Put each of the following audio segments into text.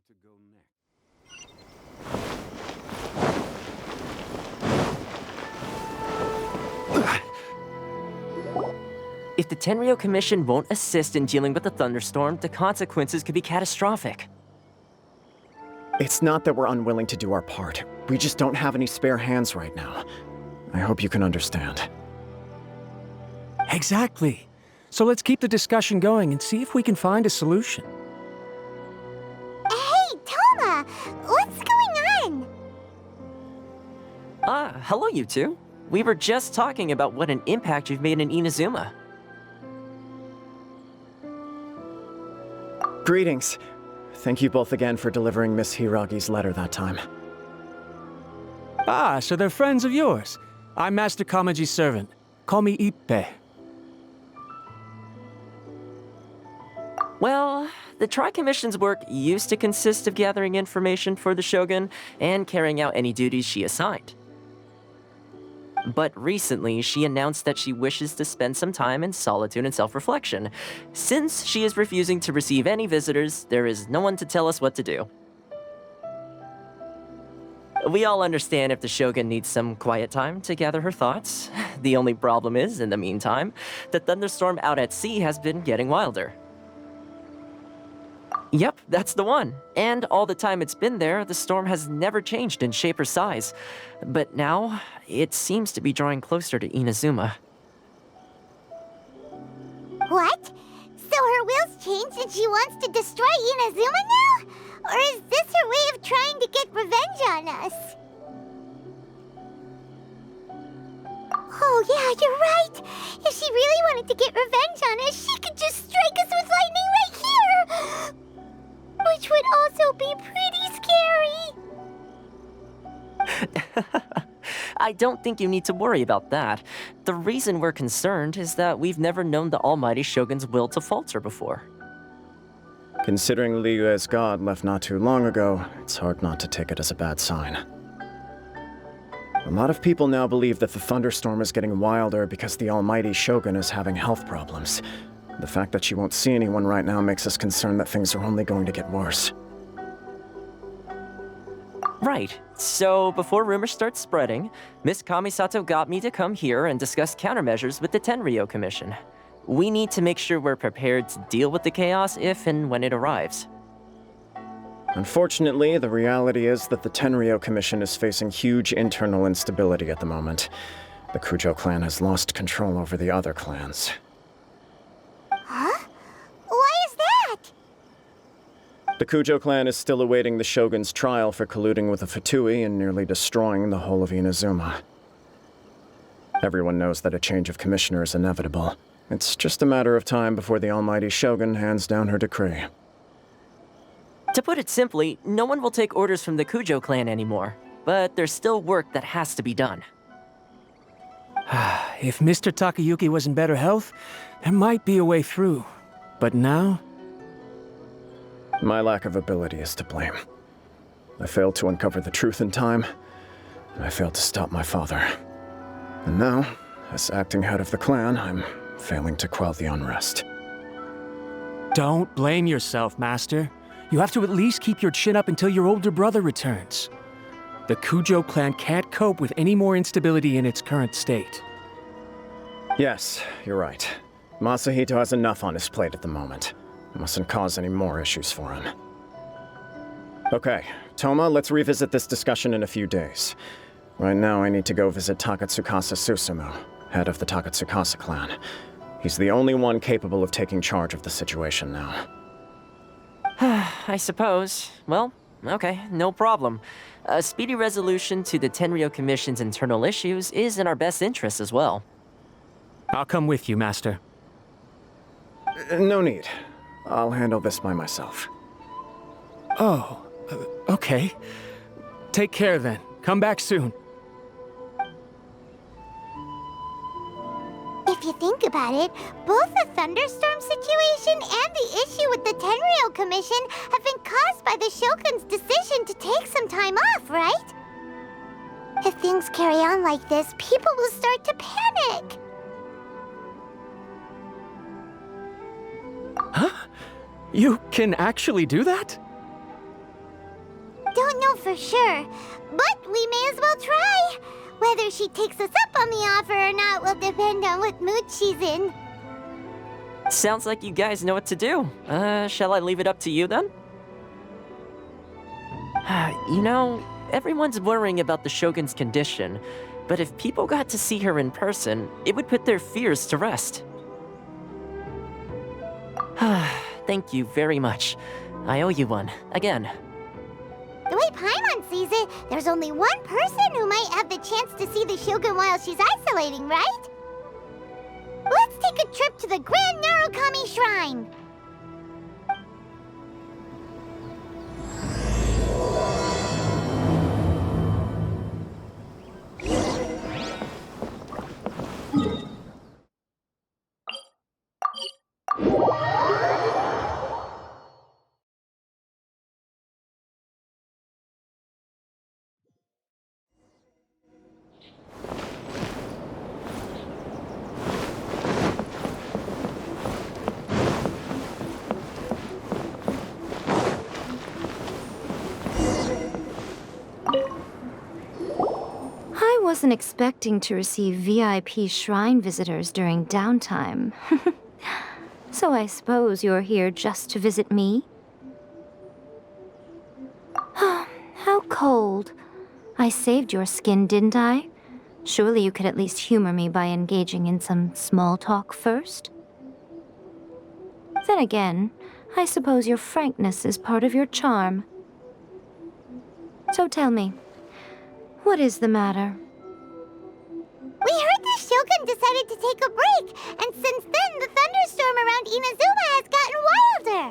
to go next? If the Tenryou Commission won't assist in dealing with the thunderstorm, the consequences could be catastrophic. It's not that we're unwilling to do our part. We just don't have any spare hands right now. I hope you can understand. Exactly. So let's keep the discussion going and see if we can find a solution. Hey, Toma! What's going on? Hello you two. We were just talking about what an impact you've made in Inazuma. Greetings. Thank you both again for delivering Miss Hiragi's letter that time. Ah, so they're friends of yours. I'm Master Kamaji's servant. Call me Ippe. Well, the Tri-Commission's work used to consist of gathering information for the Shogun and carrying out any duties she assigned. But recently, she announced that she wishes to spend some time in solitude and self-reflection. Since she is refusing to receive any visitors, there is no one to tell us what to do. We all understand if the Shogun needs some quiet time to gather her thoughts. The only problem is, in the meantime, the thunderstorm out at sea has been getting wilder. Yep, that's the one. And all the time it's been there, the storm has never changed in shape or size. But now, it seems to be drawing closer to Inazuma. What? So her will's changed and she wants to destroy Inazuma now? Or is this her way of trying to get revenge on us? Oh yeah, you're right! If she really wanted to get revenge on us, she could just strike us with lightning right here! Which would also be pretty scary. I don't think you need to worry about that. The reason we're concerned is that we've never known the Almighty Shogun's will to falter before. Considering Liyue's god left not too long ago, it's hard not to take it as a bad sign. A lot of people now believe that the thunderstorm is getting wilder because the Almighty Shogun is having health problems. The fact that she won't see anyone right now makes us concerned that things are only going to get worse. Right. So, before rumors start spreading, Miss Kamisato got me to come here and discuss countermeasures with the Tenryou Commission. We need to make sure we're prepared to deal with the chaos if and when it arrives. Unfortunately, the reality is that the Tenryou Commission is facing huge internal instability at the moment. The Kujo clan has lost control over the other clans. Huh? Why is that? The Kujo clan is still awaiting the Shogun's trial for colluding with the Fatui and nearly destroying the whole of Inazuma. Everyone knows that a change of commissioner is inevitable. It's just a matter of time before the Almighty Shogun hands down her decree. To put it simply, no one will take orders from the Kujo clan anymore. But there's still work that has to be done. If Mr. Takayuki was in better health, there might be a way through. But now? My lack of ability is to blame. I failed to uncover the truth in time, and I failed to stop my father. And now, as acting head of the clan, I'm failing to quell the unrest. Don't blame yourself, Master. You have to at least keep your chin up until your older brother returns. The Kujo clan can't cope with any more instability in its current state. Yes, you're right. Masahito has enough on his plate at the moment. Mustn't cause any more issues for him. Okay, Toma, let's revisit this discussion in a few days. Right now, I need to go visit Takatsukasa Susumu, head of the Takatsukasa clan. He's the only one capable of taking charge of the situation now. I suppose. Well, okay, no problem. A speedy resolution to the Tenryou Commission's internal issues is in our best interest as well. I'll come with you, Master. No need. I'll handle this by myself. Oh, okay. Take care then. Come back soon. If you think about it, both the thunderstorm situation and the issue with the Tenryou Commission have been caused by the Shogun's decision to take some time off, right? If things carry on like this, people will start to panic. Huh? You can actually do that? for sure, but we may as well try. Whether she takes us up on the offer or not will depend on what mood she's in. Sounds like you guys know what to do. Shall I leave it up to you then? You know, everyone's worrying about the Shogun's condition, but if people got to see her in person, it would put their fears to rest. Thank you very much. I owe you one, again. The way Paimon sees it, there's only one person who might have the chance to see the Shogun while she's isolating, right? Let's take a trip to the Grand Narukami Shrine! I wasn't expecting to receive VIP shrine visitors during downtime. So I suppose you're here just to visit me? How cold. I saved your skin, didn't I? Surely you could at least humor me by engaging in some small talk first? Then again, I suppose your frankness is part of your charm. So tell me, what is the matter? We heard the Shogun decided to take a break, and since then the thunderstorm around Inazuma has gotten wilder.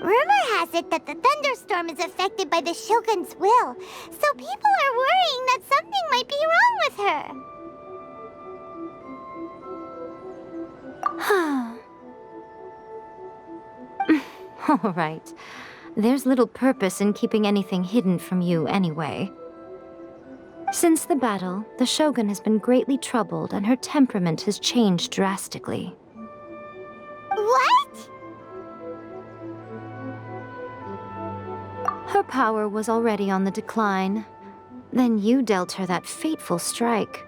Rumor has it that the thunderstorm is affected by the Shogun's will, so people are worrying that something might be wrong with her. All right. There's little purpose in keeping anything hidden from you anyway. Since the battle, the Shogun has been greatly troubled and her temperament has changed drastically. What? Her power was already on the decline. Then you dealt her that fateful strike.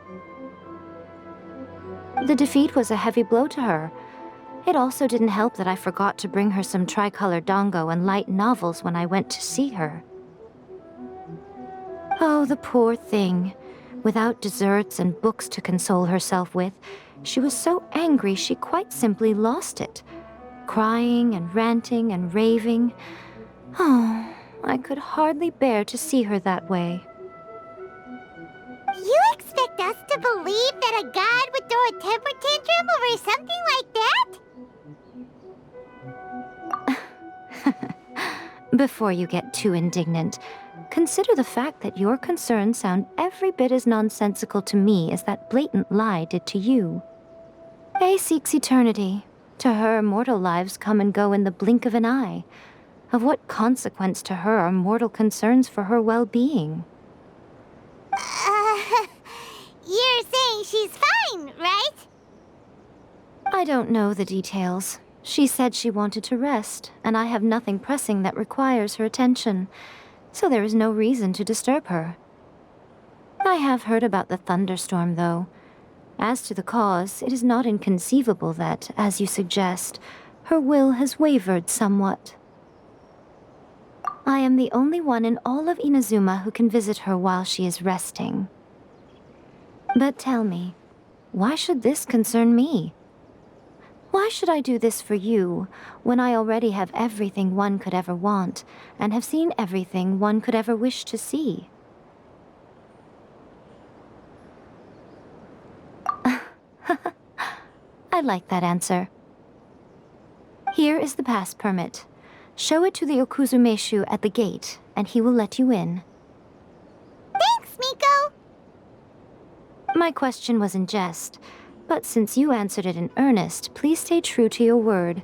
The defeat was a heavy blow to her. It also didn't help that I forgot to bring her some tricolor dango and light novels when I went to see her. Oh, the poor thing. Without desserts and books to console herself with, she was so angry she quite simply lost it. Crying and ranting and raving. Oh, I could hardly bear to see her that way. You expect us to believe that a god would throw a temper tantrum over something like that? Before you get too indignant, consider the fact that your concerns sound every bit as nonsensical to me as that blatant lie did to you. Yae seeks eternity. To her, mortal lives come and go in the blink of an eye. Of what consequence to her are mortal concerns for her well-being? You're saying she's fine, right? I don't know the details. She said she wanted to rest, and I have nothing pressing that requires her attention, so there is no reason to disturb her. I have heard about the thunderstorm, though. As to the cause, it is not inconceivable that, as you suggest, her will has wavered somewhat. I am the only one in all of Inazuma who can visit her while she is resting. But tell me, why should this concern me? Why should I do this for you, when I already have everything one could ever want, and have seen everything one could ever wish to see? I like that answer. Here is the pass permit. Show it to the Okuzumeshu at the gate, and he will let you in. Thanks, Miko! My question was in jest, but since you answered it in earnest, please stay true to your word.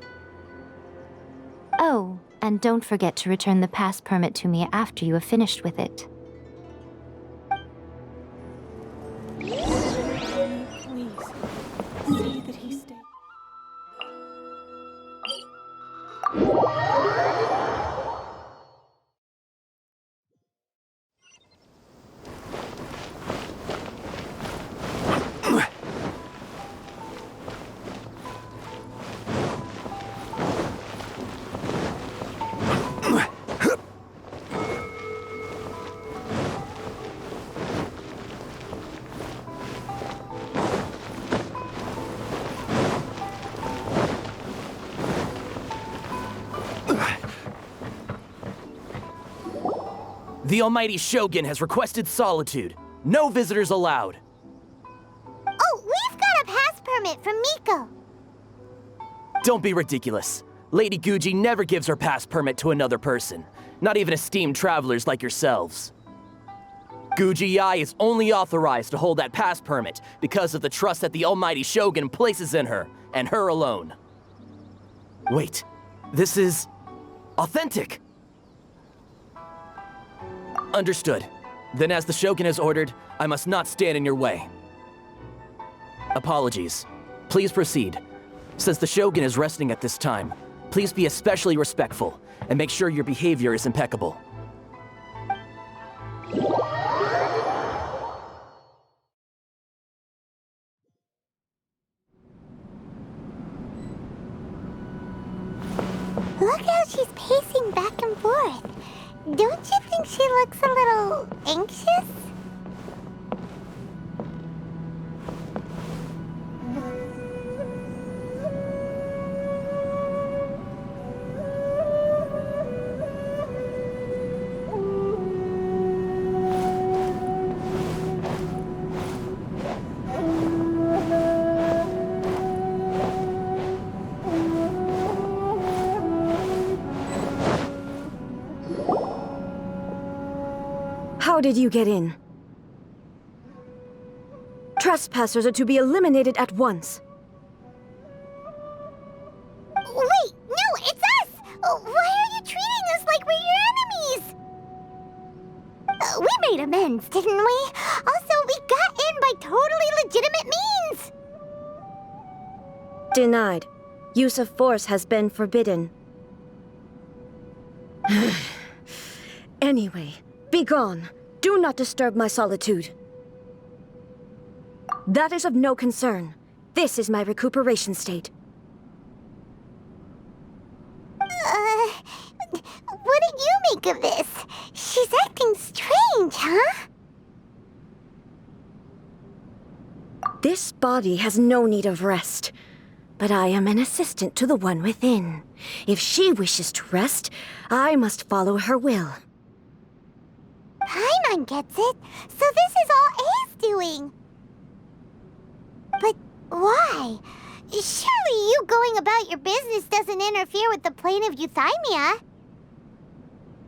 Oh, and don't forget to return the pass permit to me after you have finished with it. The Almighty Shogun has requested solitude. No visitors allowed. Oh, we've got a pass permit from Miko. Don't be ridiculous. Lady Guji never gives her pass permit to another person, not even esteemed travelers like yourselves. Guji Yae is only authorized to hold that pass permit because of the trust that the Almighty Shogun places in her, and her alone. Wait, this is authentic. Understood. Then as the Shogun has ordered, I must not stand in your way. Apologies. Please proceed. Since the Shogun is resting at this time, please be especially respectful and make sure your behavior is impeccable. Look how she's pacing back and forth. Don't you think she looks a little anxious? How did you get in? Trespassers are to be eliminated at once. Wait, no, it's us! Why are you treating us like we're your enemies? We made amends, didn't we? Also, we got in by totally legitimate means! Denied. Use of force has been forbidden. Anyway, be gone. Do not disturb my solitude. That is of no concern. This is my recuperation state. What do you make of this? She's acting strange, huh? This body has no need of rest. But I am an assistant to the one within. If she wishes to rest, I must follow her will. Paimon gets it. So this is all A's doing. But why? Surely you going about your business doesn't interfere with the Plane of Euthymia.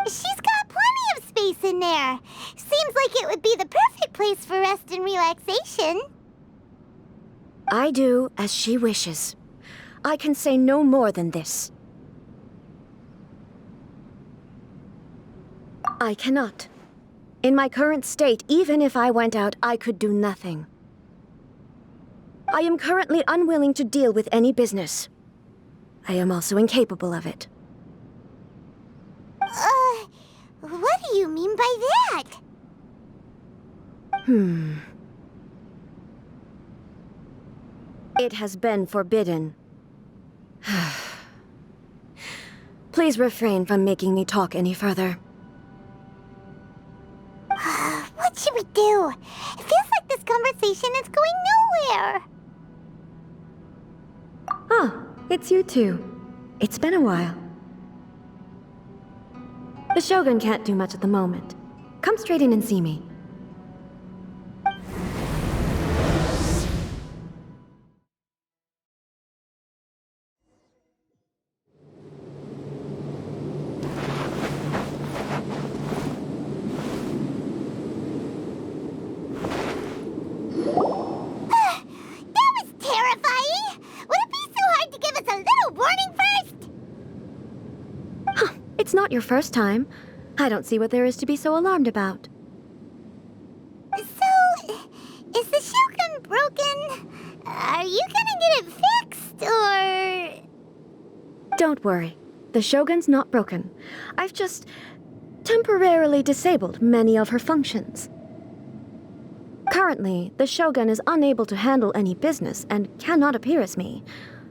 She's got plenty of space in there. Seems like it would be the perfect place for rest and relaxation. I do as she wishes. I can say no more than this. I cannot. In my current state, even if I went out, I could do nothing. I am currently unwilling to deal with any business. I am also incapable of it. What do you mean by that? It has been forbidden. Please refrain from making me talk any further. What should we do? It feels like this conversation is going nowhere. Ah, it's you two. It's been a while. The Shogun can't do much at the moment. Come straight in and see me. It's not your first time. I don't see what there is to be so alarmed about. So, is the Shogun broken? Are you gonna get it fixed, or...? Don't worry. The Shogun's not broken. I've just temporarily disabled many of her functions. Currently, the Shogun is unable to handle any business and cannot appear as me.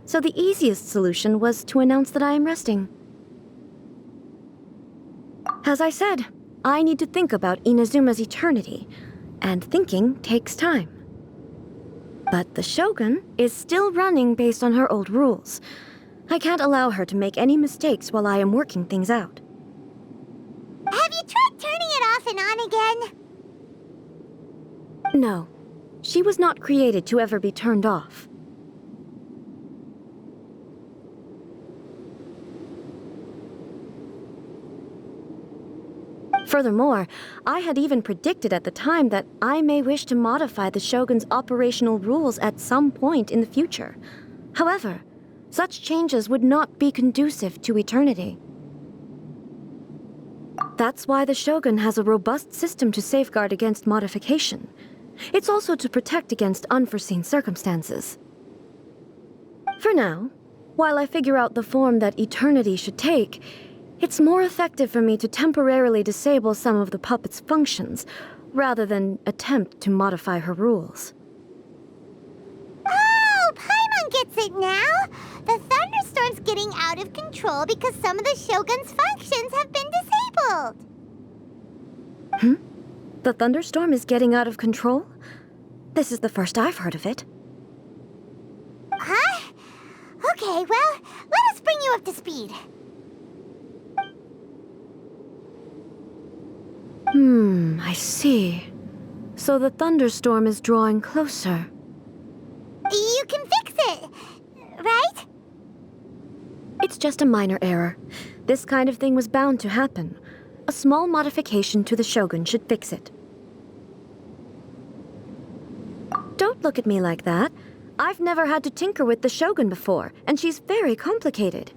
So the easiest solution was to announce that I am resting. As I said, I need to think about Inazuma's eternity, and thinking takes time. But the Shogun is still running based on her old rules. I can't allow her to make any mistakes while I am working things out. Have you tried turning it off No, she was not created to ever be turned off. Furthermore, I had even predicted at the time that I may wish to modify the Shogun's operational rules at some point in the future. However, such changes would not be conducive to eternity. That's why the Shogun has a robust system to safeguard against modification. It's also to protect against unforeseen circumstances. For now, while I figure out the form that eternity should take, it's more effective for me to temporarily disable some of the puppet's functions, rather than attempt to modify her rules. Oh, Paimon gets it now! The thunderstorm's getting out of control because some of the Shogun's functions have been disabled! The thunderstorm is getting out of control? This is the first I've heard of it. Huh? Okay, well, let us bring you up to speed. I see. So the thunderstorm is drawing closer. You can fix it, right? It's just a minor error. This kind of thing was bound to happen. A small modification to the Shogun should fix it. Don't look at me like that. I've never had to tinker with the Shogun before, and she's very complicated.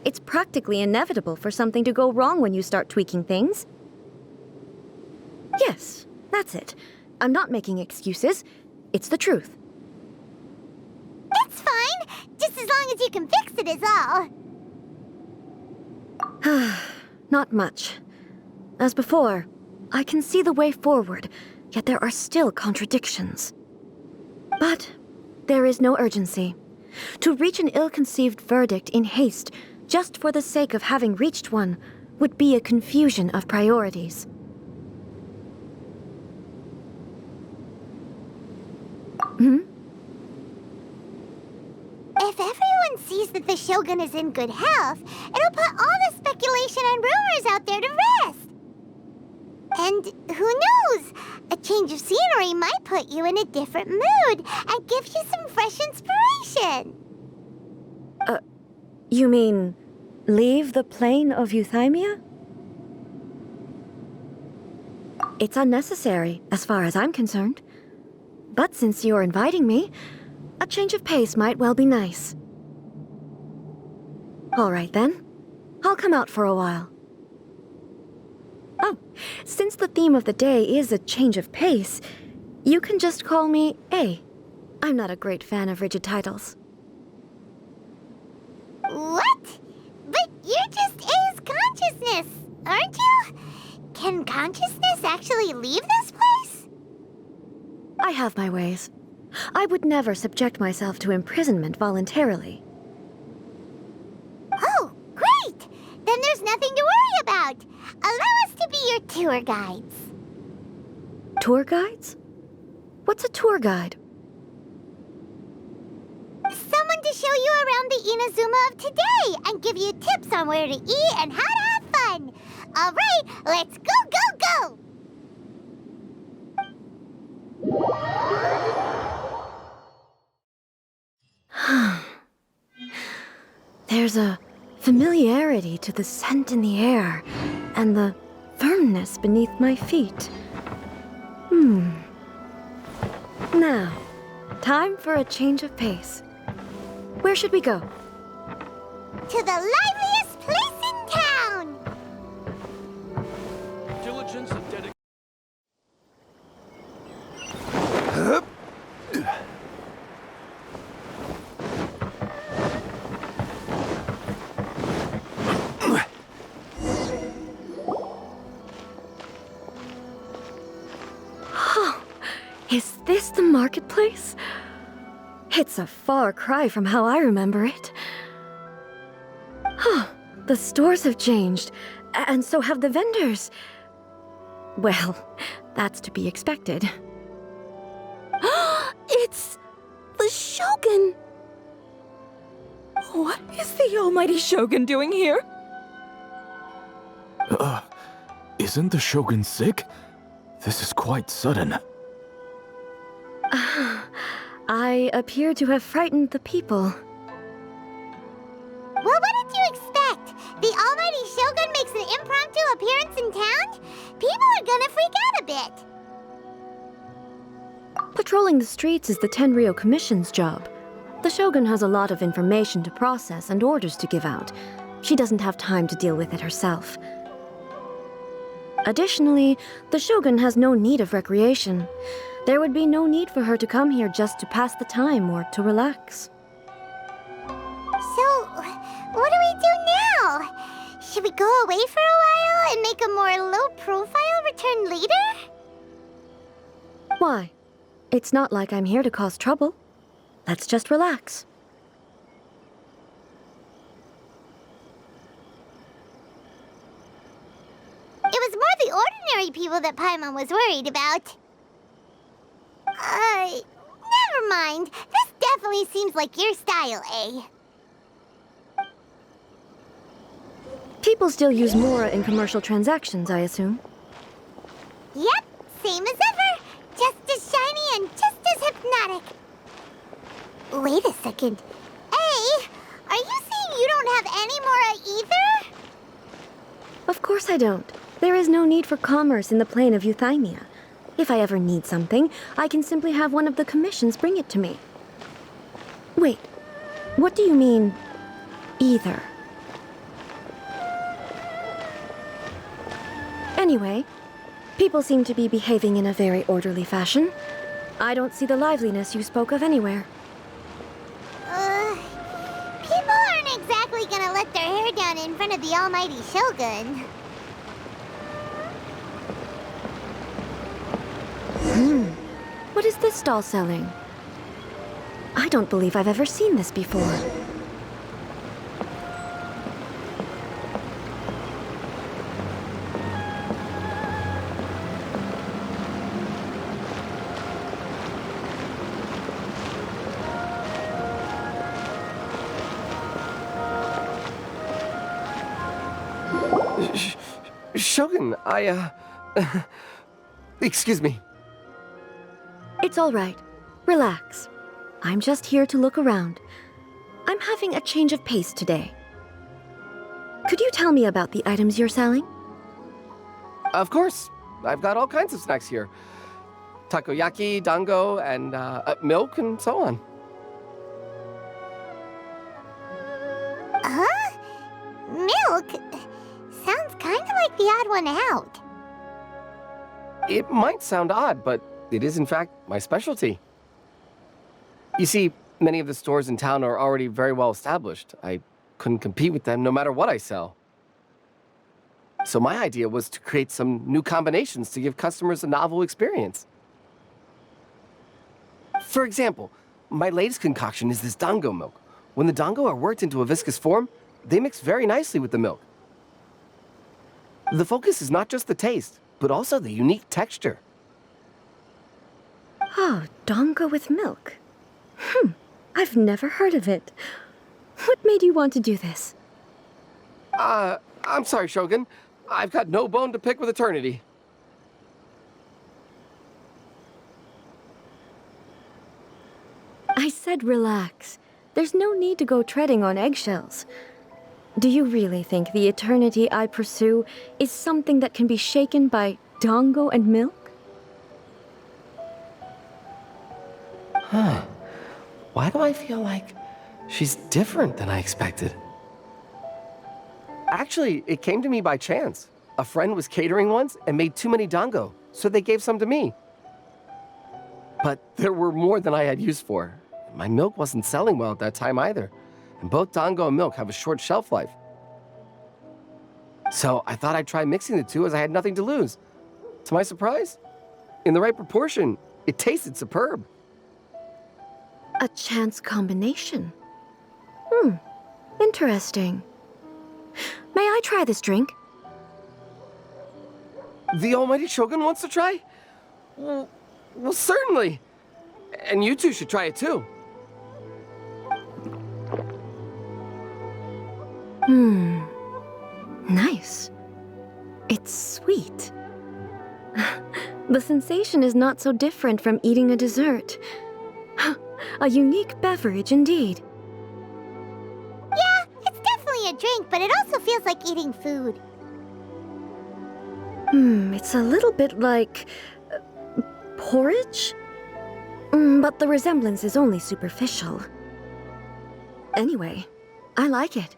It's practically inevitable for something to go wrong when you start tweaking things. Yes, that's it. I'm not making excuses. It's the truth. It's fine, just as long as you can fix it is all. Not much. As before, I can see the way forward, yet there are still contradictions. But there is no urgency. To reach an ill-conceived verdict in haste, just for the sake of having reached one, would be a confusion of priorities. If everyone sees that the Shogun is in good health, it'll put all the speculation and rumors out there to rest. And who knows? A change of scenery might put you in a different mood and give you some fresh inspiration. You mean, leave the Plane of Euthymia? It's unnecessary, as far as I'm concerned. But since you're inviting me, a change of pace might well be nice. All right then. I'll come out for a while. Oh, since the theme of the day is a change of pace, you can just call me A. I'm not a great fan of rigid titles. What? But you're just A's consciousness, aren't you? Can consciousness actually leave this place? I have my ways. I would never subject myself to imprisonment voluntarily. Oh, great! Then there's nothing to worry about. Allow us to be your tour guides. Tour guides? What's a tour guide? Someone to show you around the Inazuma of today and give you tips on where to eat and how to have fun. All right, let's go, go, go! There's a familiarity to the scent in the air and the firmness beneath my feet. Now, time for a change of pace. Where should we go? To the liveliest place in town! Diligence and dedication. Is this the marketplace? It's a far cry from how I remember it. The stores have changed, and so have the vendors. Well, that's to be expected. It's the Shogun! What is the almighty Shogun doing here? Isn't the Shogun sick? This is quite sudden. I appear to have frightened the people. Well, what did you expect? The almighty Shogun makes an impromptu appearance in town? People are gonna freak out a bit. Patrolling the streets is the Tenryou Commission's job. The Shogun has a lot of information to process and orders to give out. She doesn't have time to deal with it herself. Additionally, the Shogun has no need of recreation. There would be no need for her to come here just to pass the time or to relax. So, what do we do now? Should we go away for a while and make a more low-profile return later? Why? It's not like I'm here to cause trouble. Let's just relax. It was more the ordinary people that Paimon was worried about. Never mind. This definitely seems like your style, eh? People still use Mora in commercial transactions, I assume. Yep, same as ever. Just as shiny and just as hypnotic. Wait a second. Hey, are you saying you don't have any Mora either? Of course I don't. There is no need for commerce in the Plane of Euthymia. If I ever need something, I can simply have one of the commissions bring it to me. Wait, what do you mean, either? Anyway, people seem to be behaving in a very orderly fashion. I don't see the liveliness you spoke of anywhere. People aren't exactly gonna let their hair down in front of the almighty Shogun. What is this stall selling? I don't believe I've ever seen this before. Shogun, excuse me. It's all right. Relax. I'm just here to look around. I'm having a change of pace today. Could you tell me about the items you're selling? Of course. I've got all kinds of snacks here. Takoyaki, dango, and milk, and so on. Huh? Milk? Sounds kind of like the odd one out. It might sound odd, but it is in fact my specialty. You see, many of the stores in town are already very well established. I couldn't compete with them no matter what I sell. So my idea was to create some new combinations to give customers a novel experience. For example, my latest concoction is this dango milk. When the dango are worked into a viscous form, they mix very nicely with the milk. The focus is not just the taste, but also the unique texture. Oh, dango with milk. I've never heard of it. What made you want to do this? I'm sorry, Shogun. I've got no bone to pick with eternity. I said relax. There's no need to go treading on eggshells. Do you really think the eternity I pursue is something that can be shaken by dango and milk? Huh. Why do I feel like she's different than I expected? Actually, it came to me by chance. A friend was catering once and made too many dango, so they gave some to me. But there were more than I had use for. My milk wasn't selling well at that time either, and both dango and milk have a short shelf life. So I thought I'd try mixing the two as I had nothing to lose. To my surprise, in the right proportion, it tasted superb. A chance combination. Interesting. May I try this drink? The almighty Shogun wants to try? Well, certainly. And you two should try it too. Nice. It's sweet. The sensation is not so different from eating a dessert. A unique beverage indeed. Yeah, it's definitely a drink, but it also feels like eating food. It's a little bit like... porridge? But the resemblance is only superficial. Anyway, I like it.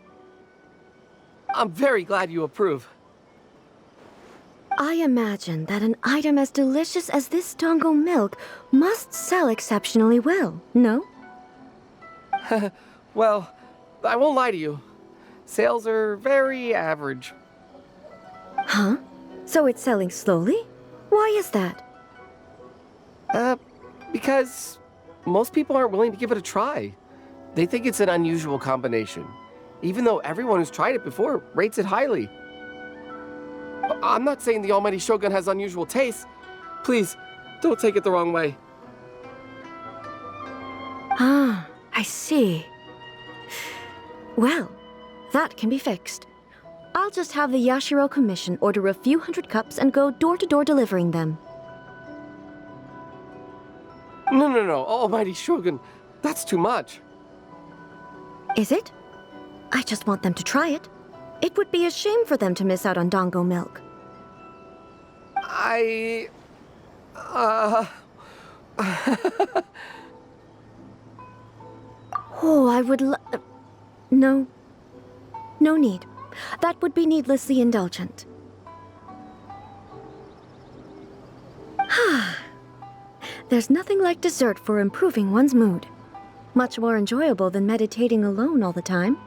I'm very glad you approve. I imagine that an item as delicious as this Dango milk must sell exceptionally well, no? Well, I won't lie to you. Sales are very average. Huh? So it's selling slowly? Why is that? Because most people aren't willing to give it a try. They think it's an unusual combination, even though everyone who's tried it before rates it highly. I'm not saying the Almighty Shogun has unusual tastes. Please, don't take it the wrong way. Ah, I see. Well, that can be fixed. I'll just have the Yashiro Commission order a few hundred cups and go door-to-door delivering them. No, Almighty Shogun, that's too much. Is it? I just want them to try it. It would be a shame for them to miss out on Dango milk. Oh, I would No. No need. That would be needlessly indulgent. There's nothing like dessert for improving one's mood. Much more enjoyable than meditating alone all the time.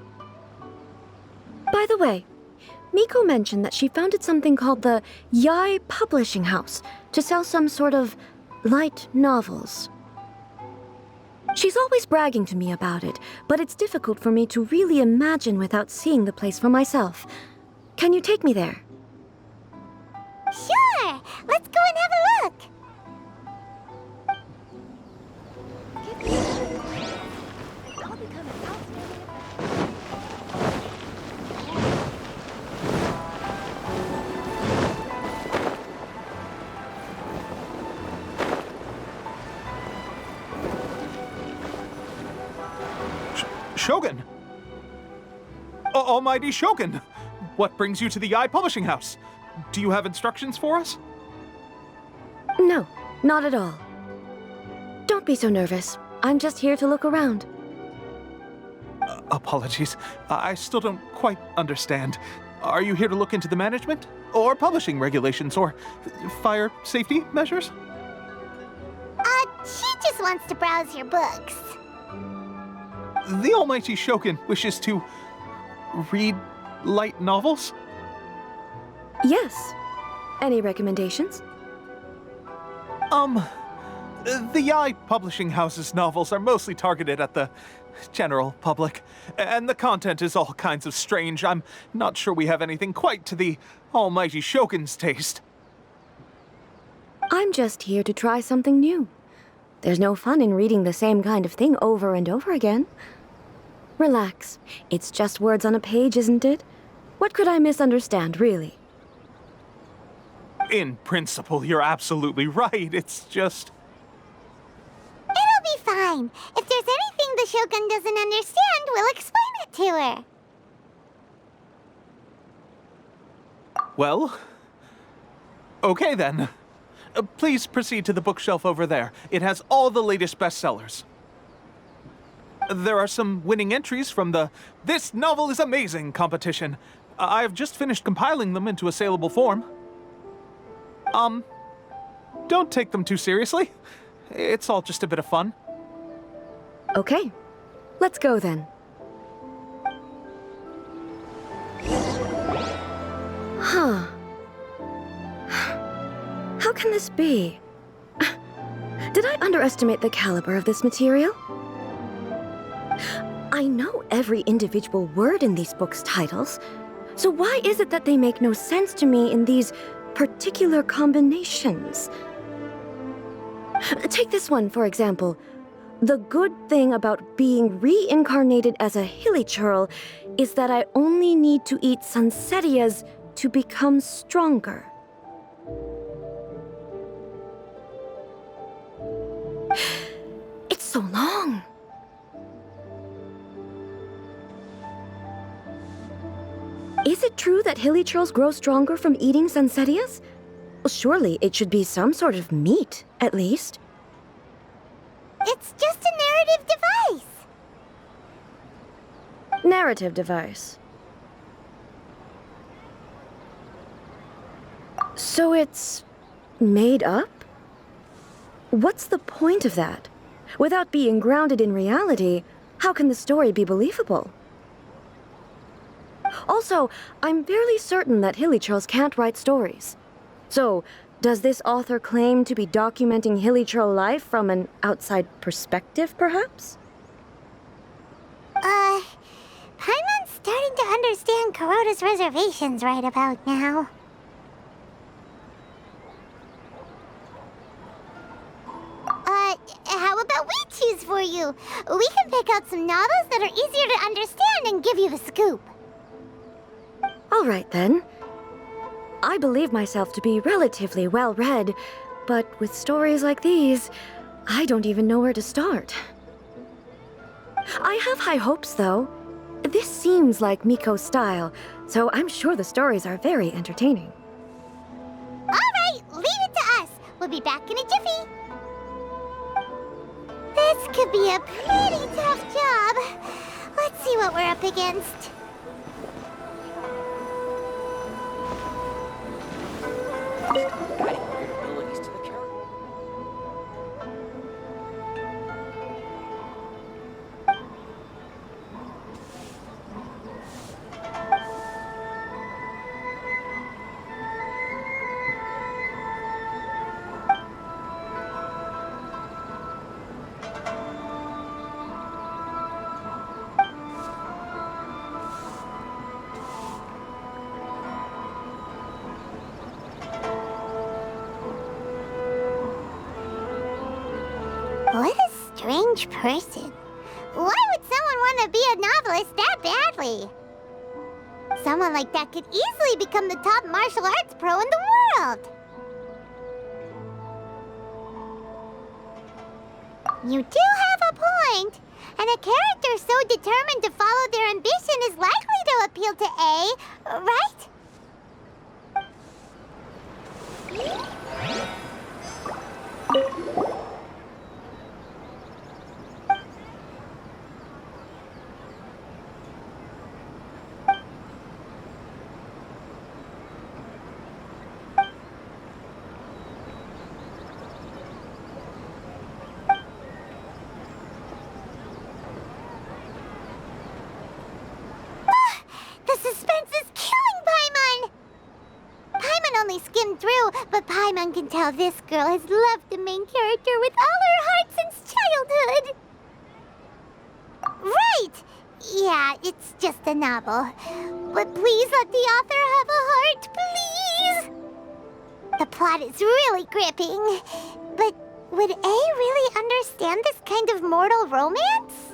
By the way, Miko mentioned that she founded something called the Yae Publishing House to sell some sort of light novels. She's always bragging to me about it, but it's difficult for me to really imagine without seeing the place for myself. Can you take me there? Sure! Let's go and have a look! Shogun! Almighty Shogun! What brings you to the Yae Publishing House? Do you have instructions for us? No, not at all. Don't be so nervous. I'm just here to look around. Apologies. I still don't quite understand. Are you here to look into the management? Or publishing regulations? Or fire safety measures? She just wants to browse your books. The Almighty Shogun wishes to read light novels? Yes. Any recommendations? The Yae Publishing House's novels are mostly targeted at the general public, and the content is all kinds of strange. I'm not sure we have anything quite to the Almighty Shogun's taste. I'm just here to try something new. There's no fun in reading the same kind of thing over and over again. Relax. It's just words on a page, isn't it? What could I misunderstand, really? In principle, you're absolutely right. It's just... It'll be fine. If there's anything the Shogun doesn't understand, we'll explain it to her. Well... okay then. Please proceed to the bookshelf over there. It has all the latest bestsellers. There are some winning entries from the This Novel is Amazing competition. I've just finished compiling them into a saleable form. Don't take them too seriously. It's all just a bit of fun. Okay. Let's go then. Huh. How can this be? Did I underestimate the caliber of this material? I know every individual word in these books' titles, so why is it that they make no sense to me in these particular combinations? Take this one, for example. The good thing about being reincarnated as a hilly churl is that I only need to eat Sansetias to become stronger. It's so long. Is it true that hilichurls grow stronger from eating Sansetias? Well, surely it should be some sort of meat, at least. It's just a narrative device. Narrative device. So it's made up? What's the point of that? Without being grounded in reality, how can the story be believable? Also, I'm fairly certain that hilichurls can't write stories. So, does this author claim to be documenting hilichurl life from an outside perspective, perhaps? Paimon's starting to understand Kuroda's reservations right about now. How about we choose for you? We can pick out some novels that are easier to understand and give you the scoop. All right, then. I believe myself to be relatively well-read, but with stories like these, I don't even know where to start. I have high hopes, though. This seems like Miko's style, so I'm sure the stories are very entertaining. All right, leave it to us. We'll be back in a jiffy. This could be a pretty tough job. Let's see what we're up against. Guiding your abilities to the character. What a strange person. Why would someone want to be a novelist that badly? Someone like that could easily become the top martial arts pro in the world. You do have a point. And a character so determined to follow their ambition is likely to appeal to A, right? The suspense is killing Paimon! Paimon only skimmed through, but Paimon can tell this girl has loved the main character with all her heart since childhood. Right! Yeah, it's just a novel. But please let the author have a heart, please! The plot is really gripping. But would A really understand this kind of mortal romance?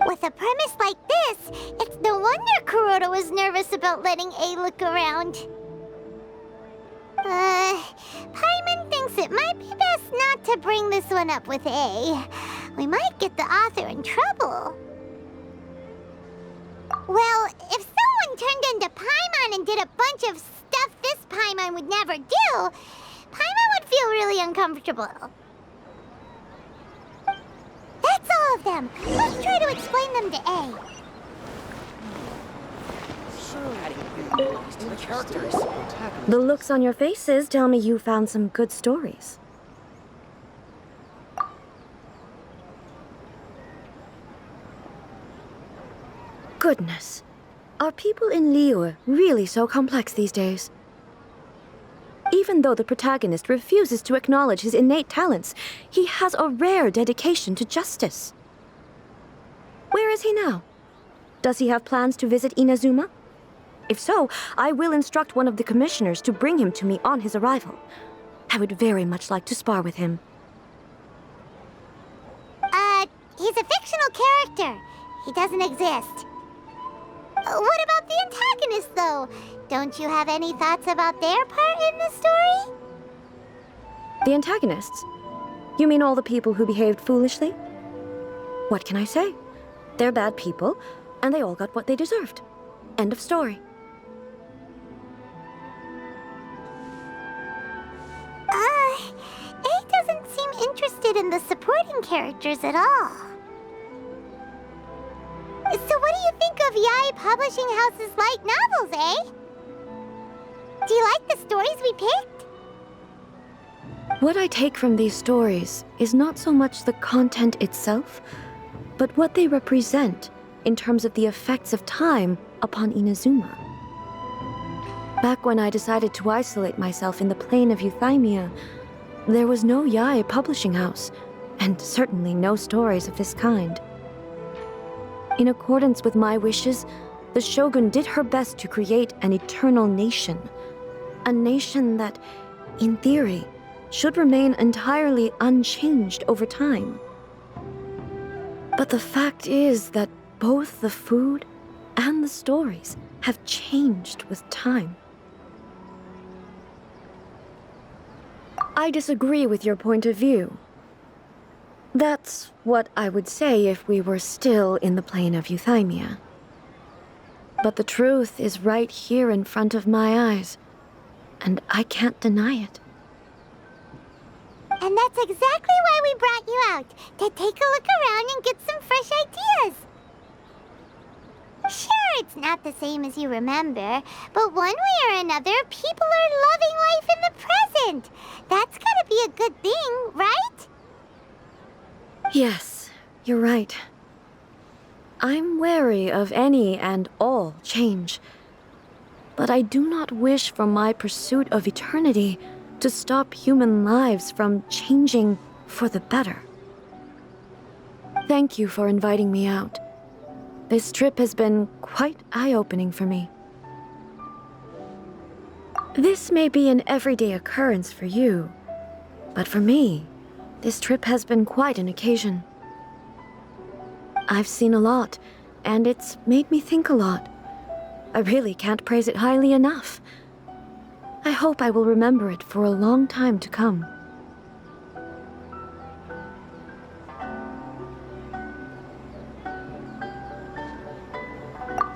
With a premise like this, it's no wonder Kuroda was nervous about letting A look around. Paimon thinks it might be best not to bring this one up with A. We might get the author in trouble. Well, if someone turned into Paimon and did a bunch of stuff this Paimon would never do, Paimon would feel really uncomfortable. That's all of them. Let's try to explain them to A. Adding your abilities to the characters. The looks on your faces tell me you found some good stories. Goodness. Are people in Liyue really so complex these days? Even though the protagonist refuses to acknowledge his innate talents, he has a rare dedication to justice. Where is he now? Does he have plans to visit Inazuma? If so, I will instruct one of the commissioners to bring him to me on his arrival. I would very much like to spar with him. He's a fictional character. He doesn't exist. What about the antagonist, though? Don't you have any thoughts about their part in the story? The antagonists? You mean all the people who behaved foolishly? What can I say? They're bad people, and they all got what they deserved. End of story. A doesn't seem interested in the supporting characters at all. So what do you think of Yae Publishing House's light novels, eh? Do you like the stories we picked? What I take from these stories is not so much the content itself, but what they represent in terms of the effects of time upon Inazuma. Back when I decided to isolate myself in the Plane of Euthymia, there was no Yae Publishing House, and certainly no stories of this kind. In accordance with my wishes, the Shogun did her best to create an eternal nation. A nation that, in theory, should remain entirely unchanged over time. But the fact is that both the food and the stories have changed with time. I disagree with your point of view. That's what I would say if we were still in the Plane of Euthymia. But the truth is right here in front of my eyes, and I can't deny it. And that's exactly why we brought you out, to take a look around and get some fresh ideas. Sure, it's not the same as you remember, but one way or another, people are loving life in the present. That's gotta be a good thing, right? Yes, you're right. I'm wary of any and all change. But I do not wish for my pursuit of eternity to stop human lives from changing for the better. Thank you for inviting me out. This trip has been quite eye-opening for me. This may be an everyday occurrence for you, but for me, this trip has been quite an occasion. I've seen a lot, and it's made me think a lot. I really can't praise it highly enough. I hope I will remember it for a long time to come.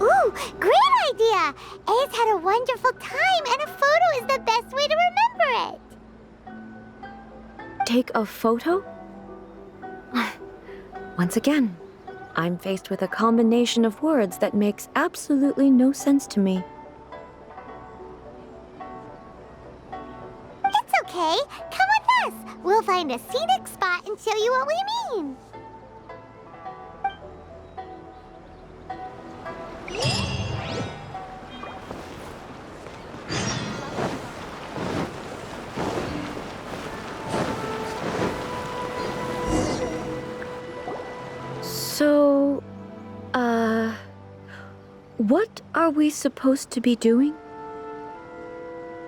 Ooh, great idea! A's had a wonderful time, and a photo is the best way to remember it. Take a photo? Once again, I'm faced with a combination of words that makes absolutely no sense to me. It's okay. Come with us. We'll find a scenic spot and show you what we mean. So, what are we supposed to be doing?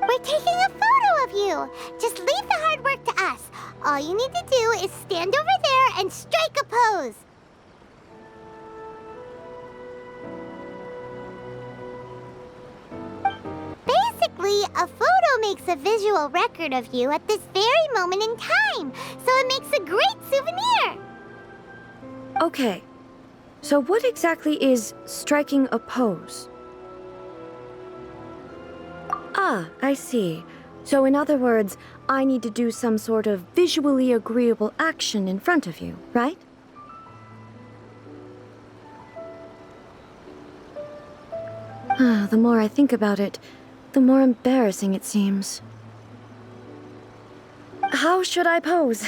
We're taking a photo of you. Just leave the hard work to us. All you need to do is stand over there and strike a pose. Basically, a photo makes a visual record of you at this very moment in time, so it makes a great souvenir. Okay, so what exactly is striking a pose? Ah, I see. So in other words, I need to do some sort of visually agreeable action in front of you, right? The more I think about it, the more embarrassing it seems. How should I pose?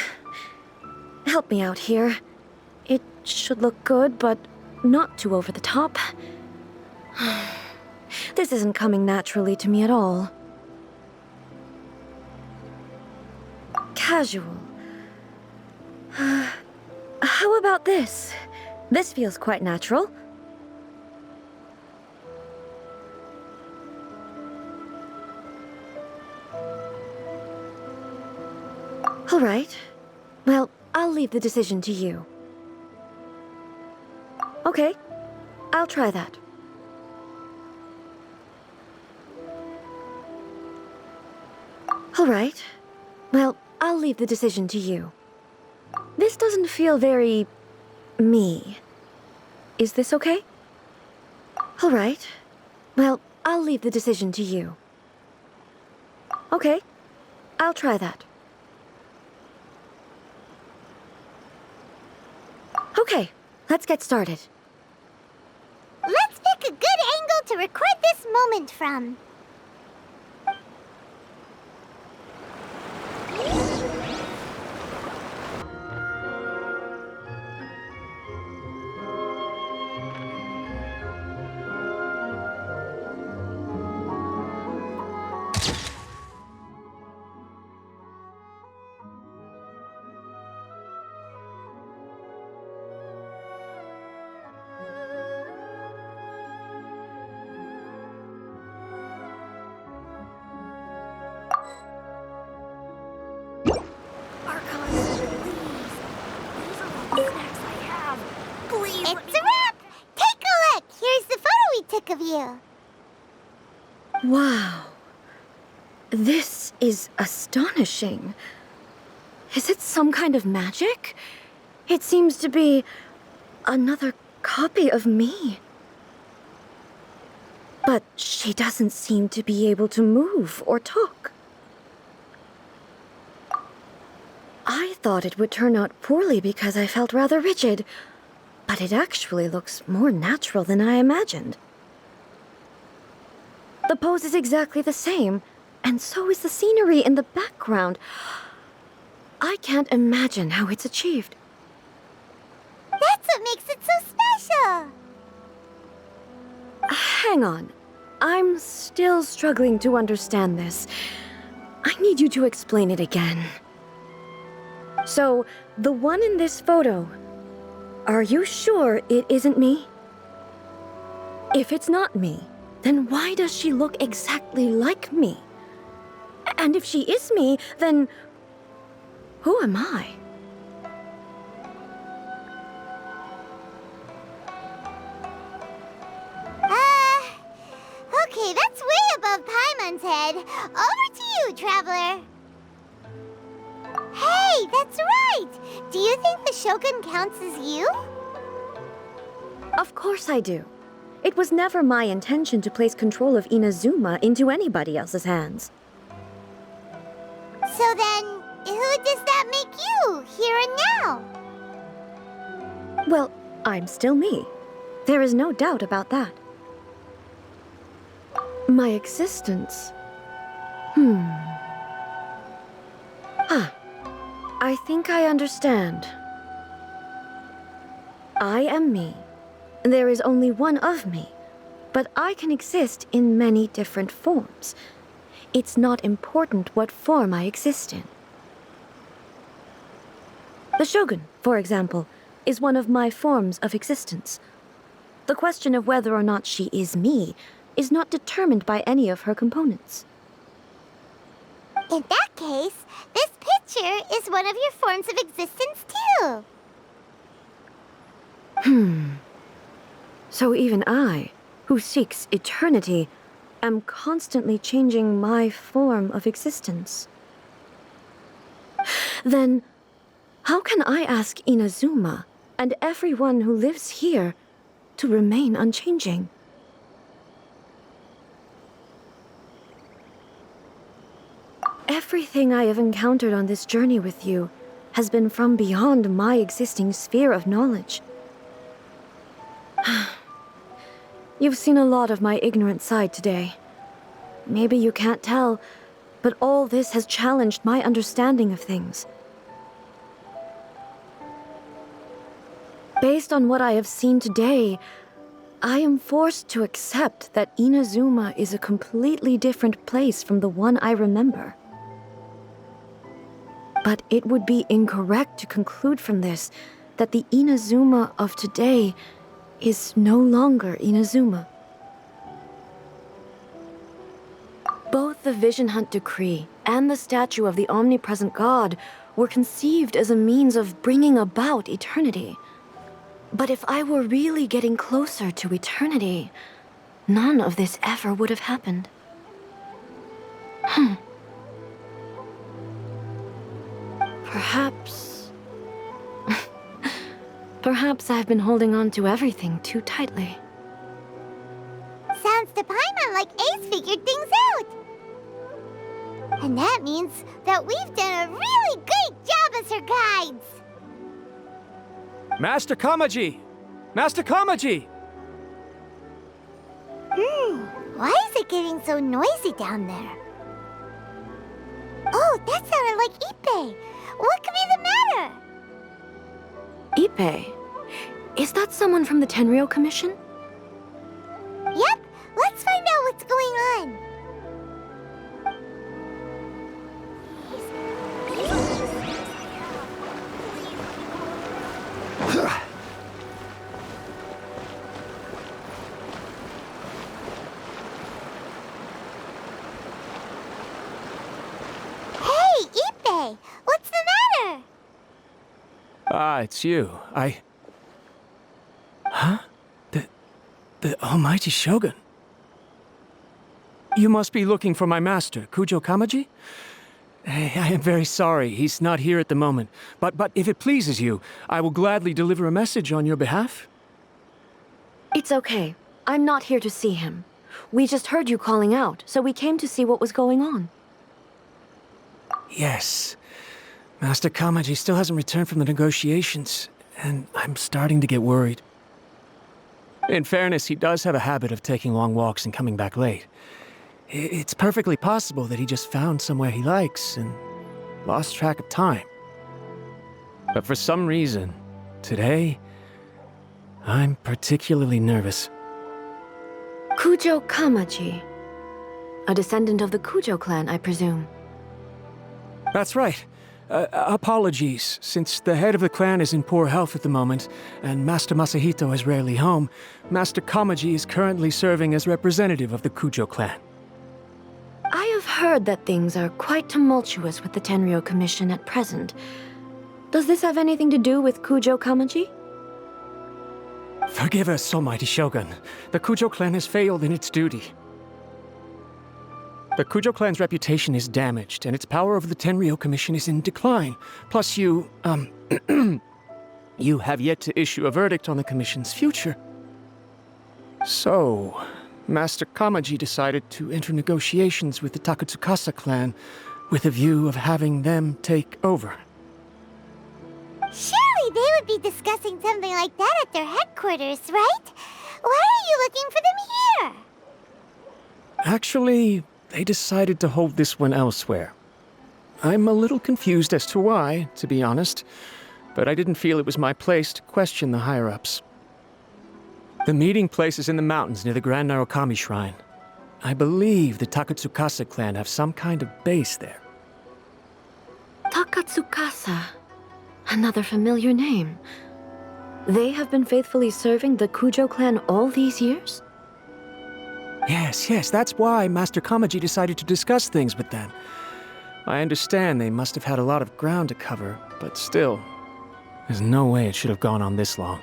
Help me out here. It should look good, but not too over the top. This isn't coming naturally to me at all. casual. How about this? This feels quite natural. All right. Well, I'll leave the decision to you. Okay, I'll try that. All right. Well, I'll leave the decision to you. This doesn't feel very... me. Is this okay? All right. Well, I'll leave the decision to you. Okay, I'll try that. Okay, let's get started. Let's pick a good angle to record this moment from. It's a wrap! Take a look! Here's the photo we took of you. Wow. This is astonishing. Is it some kind of magic? It seems to be another copy of me. But she doesn't seem to be able to move or talk. I thought it would turn out poorly because I felt rather rigid, but it actually looks more natural than I imagined. The pose is exactly the same, and so is the scenery in the background. I can't imagine how it's achieved. That's what makes it so special! Hang on. I'm still struggling to understand this. I need you to explain it again. So, the one in this photo, are you sure it isn't me? If it's not me, then why does she look exactly like me? And if she is me, then who am I? Okay, that's way above Paimon's head. Over to you, Traveler. Hey, that's right! Do you think the Shogun counts as you? Of course I do. It was never my intention to place control of Inazuma into anybody else's hands. So then, who does that make you, here and now? Well, I'm still me. There is no doubt about that. My existence... I think I understand. I am me. There is only one of me, but I can exist in many different forms. It's not important what form I exist in. The Shogun, for example, is one of my forms of existence. The question of whether or not she is me is not determined by any of her components. In that case, this picture is one of your forms of existence too. So even I, who seeks eternity, am constantly changing my form of existence. Then, how can I ask Inazuma and everyone who lives here to remain unchanging? Everything I have encountered on this journey with you has been from beyond my existing sphere of knowledge. You've seen a lot of my ignorant side today. Maybe you can't tell, but all this has challenged my understanding of things. Based on what I have seen today, I am forced to accept that Inazuma is a completely different place from the one I remember. But it would be incorrect to conclude from this that the Inazuma of today is no longer Inazuma. Both the Vision Hunt Decree and the statue of the omnipresent god were conceived as a means of bringing about eternity. But if I were really getting closer to eternity, none of this ever would have happened. Perhaps... Perhaps I've been holding on to everything too tightly. Sounds to Paimon like Ace figured things out. And that means that we've done a really great job as her guides. Master Kamaji! Master Kamaji! Why is it getting so noisy down there? Oh, that sounded like Ippei. What could be the matter? Ippei? Is that someone from the Tenryou Commission? Yep, let's find out what's going on. Hey, Ippei, what's the matter? Ah, it's you. Huh? The Almighty Shogun? You must be looking for my master, Kujo Kamaji? I am very sorry, he's not here at the moment. But if it pleases you, I will gladly deliver a message on your behalf. It's okay. I'm not here to see him. We just heard you calling out, so we came to see what was going on. Yes. Master Kamaji still hasn't returned from the negotiations, and I'm starting to get worried. In fairness, he does have a habit of taking long walks and coming back late. It's perfectly possible that he just found somewhere he likes and lost track of time. But for some reason, today, I'm particularly nervous. Kujo Kamaji. A descendant of the Kujo clan, I presume. That's right. Apologies, since the head of the clan is in poor health at the moment, and Master Masahito is rarely home, Master Kamaji is currently serving as representative of the Kujo clan. I have heard that things are quite tumultuous with the Tenryou Commission at present. Does this have anything to do with Kujo Kamaji? Forgive us, Almighty Shogun. The Kujo clan has failed in its duty. The Kujo clan's reputation is damaged, and its power over the Tenryou Commission is in decline. Plus you have yet to issue a verdict on the Commission's future. So, Master Kamaji decided to enter negotiations with the Takatsukasa clan with a view of having them take over. Surely they would be discussing something like that at their headquarters, right? Why are you looking for them here? Actually, they decided to hold this one elsewhere. I'm a little confused as to why, to be honest, but I didn't feel it was my place to question the higher-ups. The meeting place is in the mountains near the Grand Narukami Shrine. I believe the Takatsukasa clan have some kind of base there. Takatsukasa. Another familiar name. They have been faithfully serving the Kujo clan all these years? Yes, that's why Master Kamaji decided to discuss things with them. I understand they must have had a lot of ground to cover, but still, there's no way it should have gone on this long.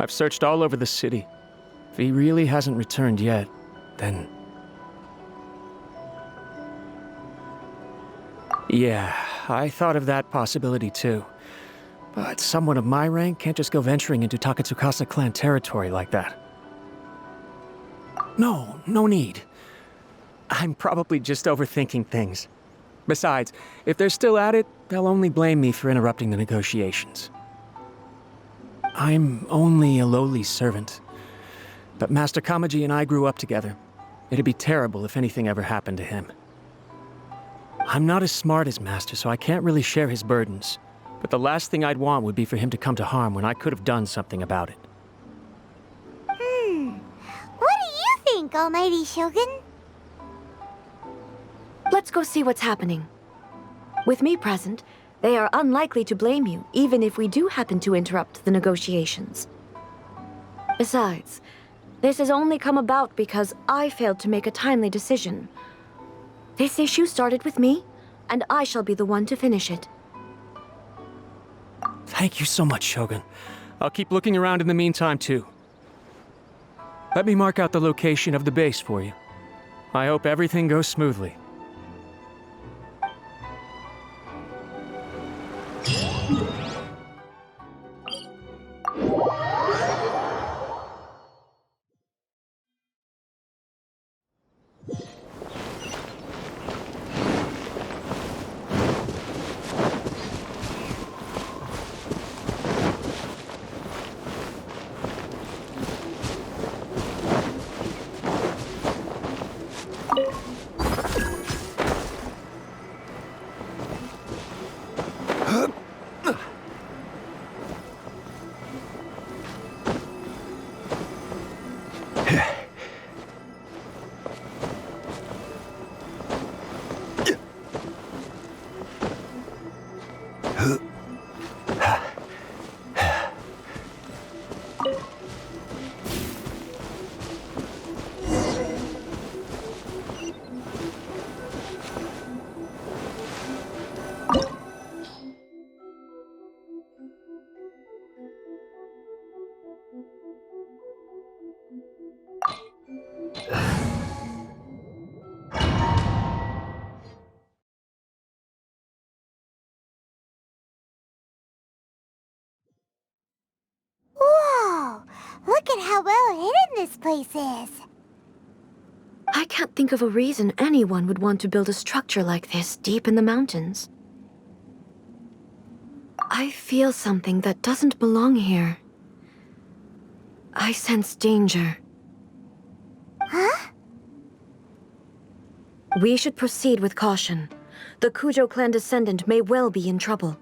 I've searched all over the city. If he really hasn't returned yet, then... Yeah, I thought of that possibility too. But someone of my rank can't just go venturing into Takatsukasa clan territory like that. No need. I'm probably just overthinking things. Besides, if they're still at it, they'll only blame me for interrupting the negotiations. I'm only a lowly servant. But Master Kamaji and I grew up together. It'd be terrible if anything ever happened to him. I'm not as smart as Master, so I can't really share his burdens. But the last thing I'd want would be for him to come to harm when I could have done something about it. What do you think, Almighty Shogun? Let's go see what's happening. With me present, they are unlikely to blame you, even if we do happen to interrupt the negotiations. Besides, this has only come about because I failed to make a timely decision. This issue started with me, and I shall be the one to finish it. Thank you so much, Shogun. I'll keep looking around in the meantime, too. Let me mark out the location of the base for you. I hope everything goes smoothly. Whoa! Look at how well hidden this place is. I can't think of a reason anyone would want to build a structure like this deep in the mountains. I feel something that doesn't belong here. I sense danger. Huh? We should proceed with caution. The Kujo clan descendant may well be in trouble.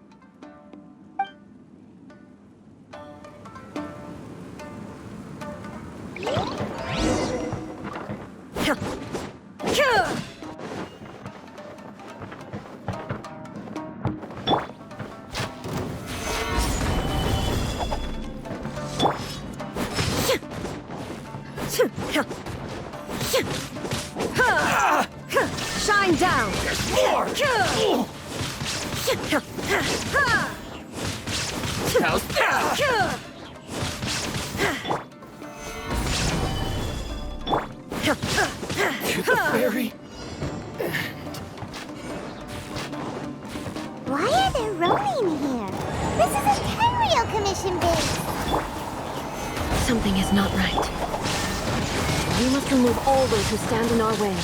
Shine down! There's more! How's that? To the ferry. Why are there Ronin here? This is a Tenryou Commission base. Something is not right. We must remove all those who stand in our way.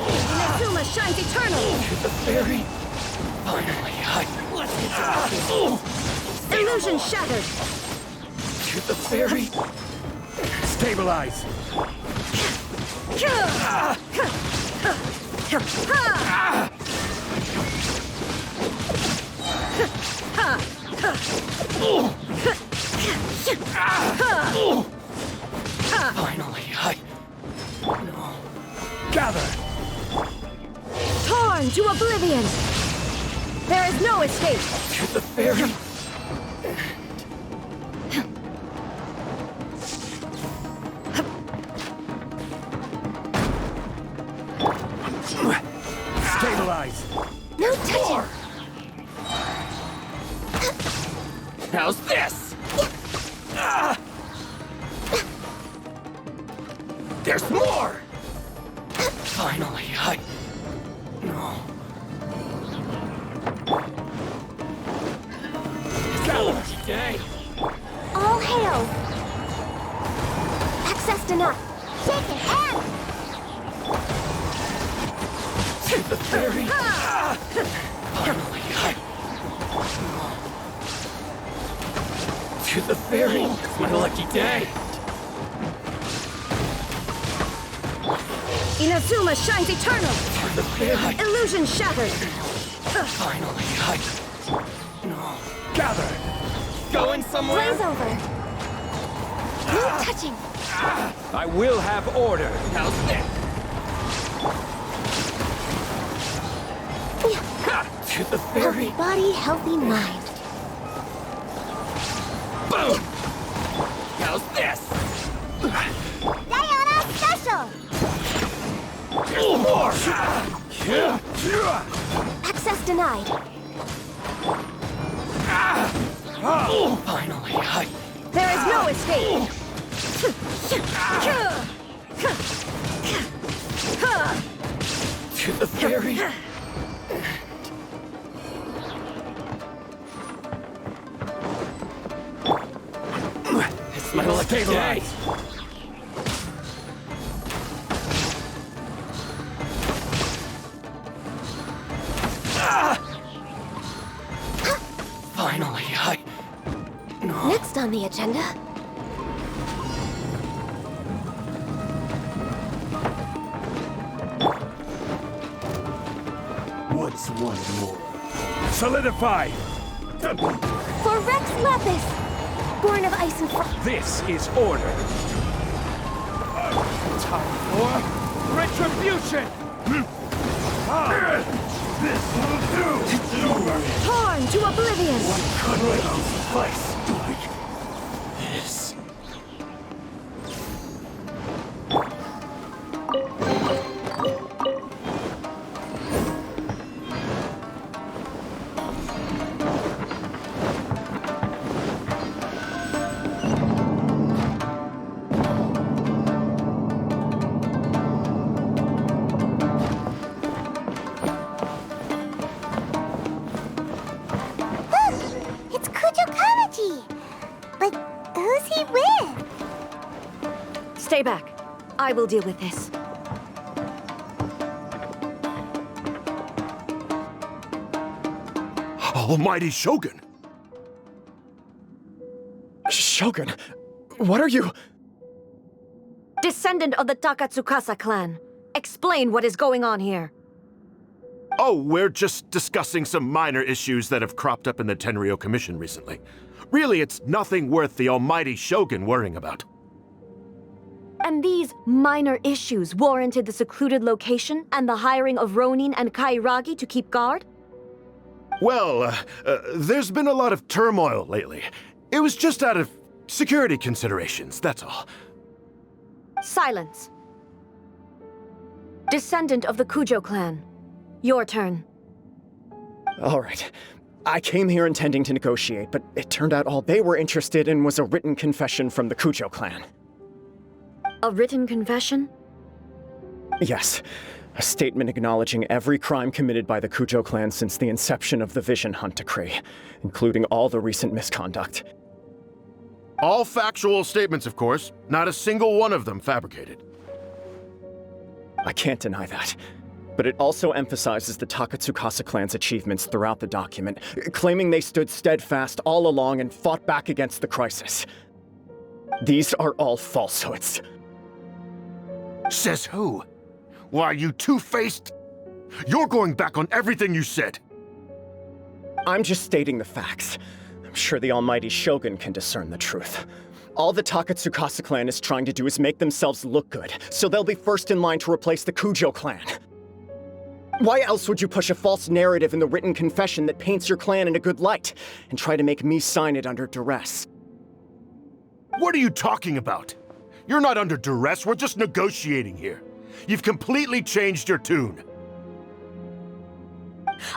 Inazuma shines eternal! To the ferry. Finally, let's get to this. Illusion shattered! To the ferry. Stabilize. Finally, no. Gather. Torn to oblivion! There is no escape! To the ferry. Stabilize. No touching. How's this? There's more! Finally, no. Is that lucky day? All hail. Access denied. Shake it and... To the ferry. Finally, to the ferry. It's my lucky day. Inazuma shines eternal! To the ferry. Illusion shattered! Finally, no. Gather. Going somewhere. Blaze over. No touching. I will have order. How's this? To the very Healthy body, healthy mind. boom! How's this? Diana Special! Access denied. Finally, There is no escape! to the very... It's my lucky day. Finally, Next on the agenda. What's one more? Solidify! For Rex Lapis! Born of ice and frost. This is order. Time for retribution! This will do! Torn to oblivion! Could suffice doing this. It's Kujo Kamaji! But who's he with? Stay back. I will deal with this. Almighty Shogun! Shogun, what are you? Descendant of the Takatsukasa clan. Explain what is going on here. Oh, we're just discussing some minor issues that have cropped up in the Tenryou Commission recently. Really, it's nothing worth the Almighty Shogun worrying about. And these minor issues warranted the secluded location and the hiring of Ronin and Kairagi to keep guard? Well, there's been a lot of turmoil lately. It was just out of security considerations, that's all. Silence. Descendant of the Kujo clan. Your turn. All right. I came here intending to negotiate, but it turned out all they were interested in was a written confession from the Kujo clan. A written confession? Yes. A statement acknowledging every crime committed by the Kujo clan since the inception of the Vision Hunt Decree, including all the recent misconduct. All factual statements, of course. Not a single one of them fabricated. I can't deny that. But it also emphasizes the Takatsukasa clan's achievements throughout the document, claiming they stood steadfast all along and fought back against the crisis. These are all falsehoods. Says who? Why, you two-faced... You're going back on everything you said. I'm just stating the facts. I'm sure the Almighty Shogun can discern the truth. All the Takatsukasa clan is trying to do is make themselves look good, so they'll be first in line to replace the Kujo clan. Why else would you push a false narrative in the written confession that paints your clan in a good light, and try to make me sign it under duress? What are you talking about? You're not under duress, we're just negotiating here. You've completely changed your tune.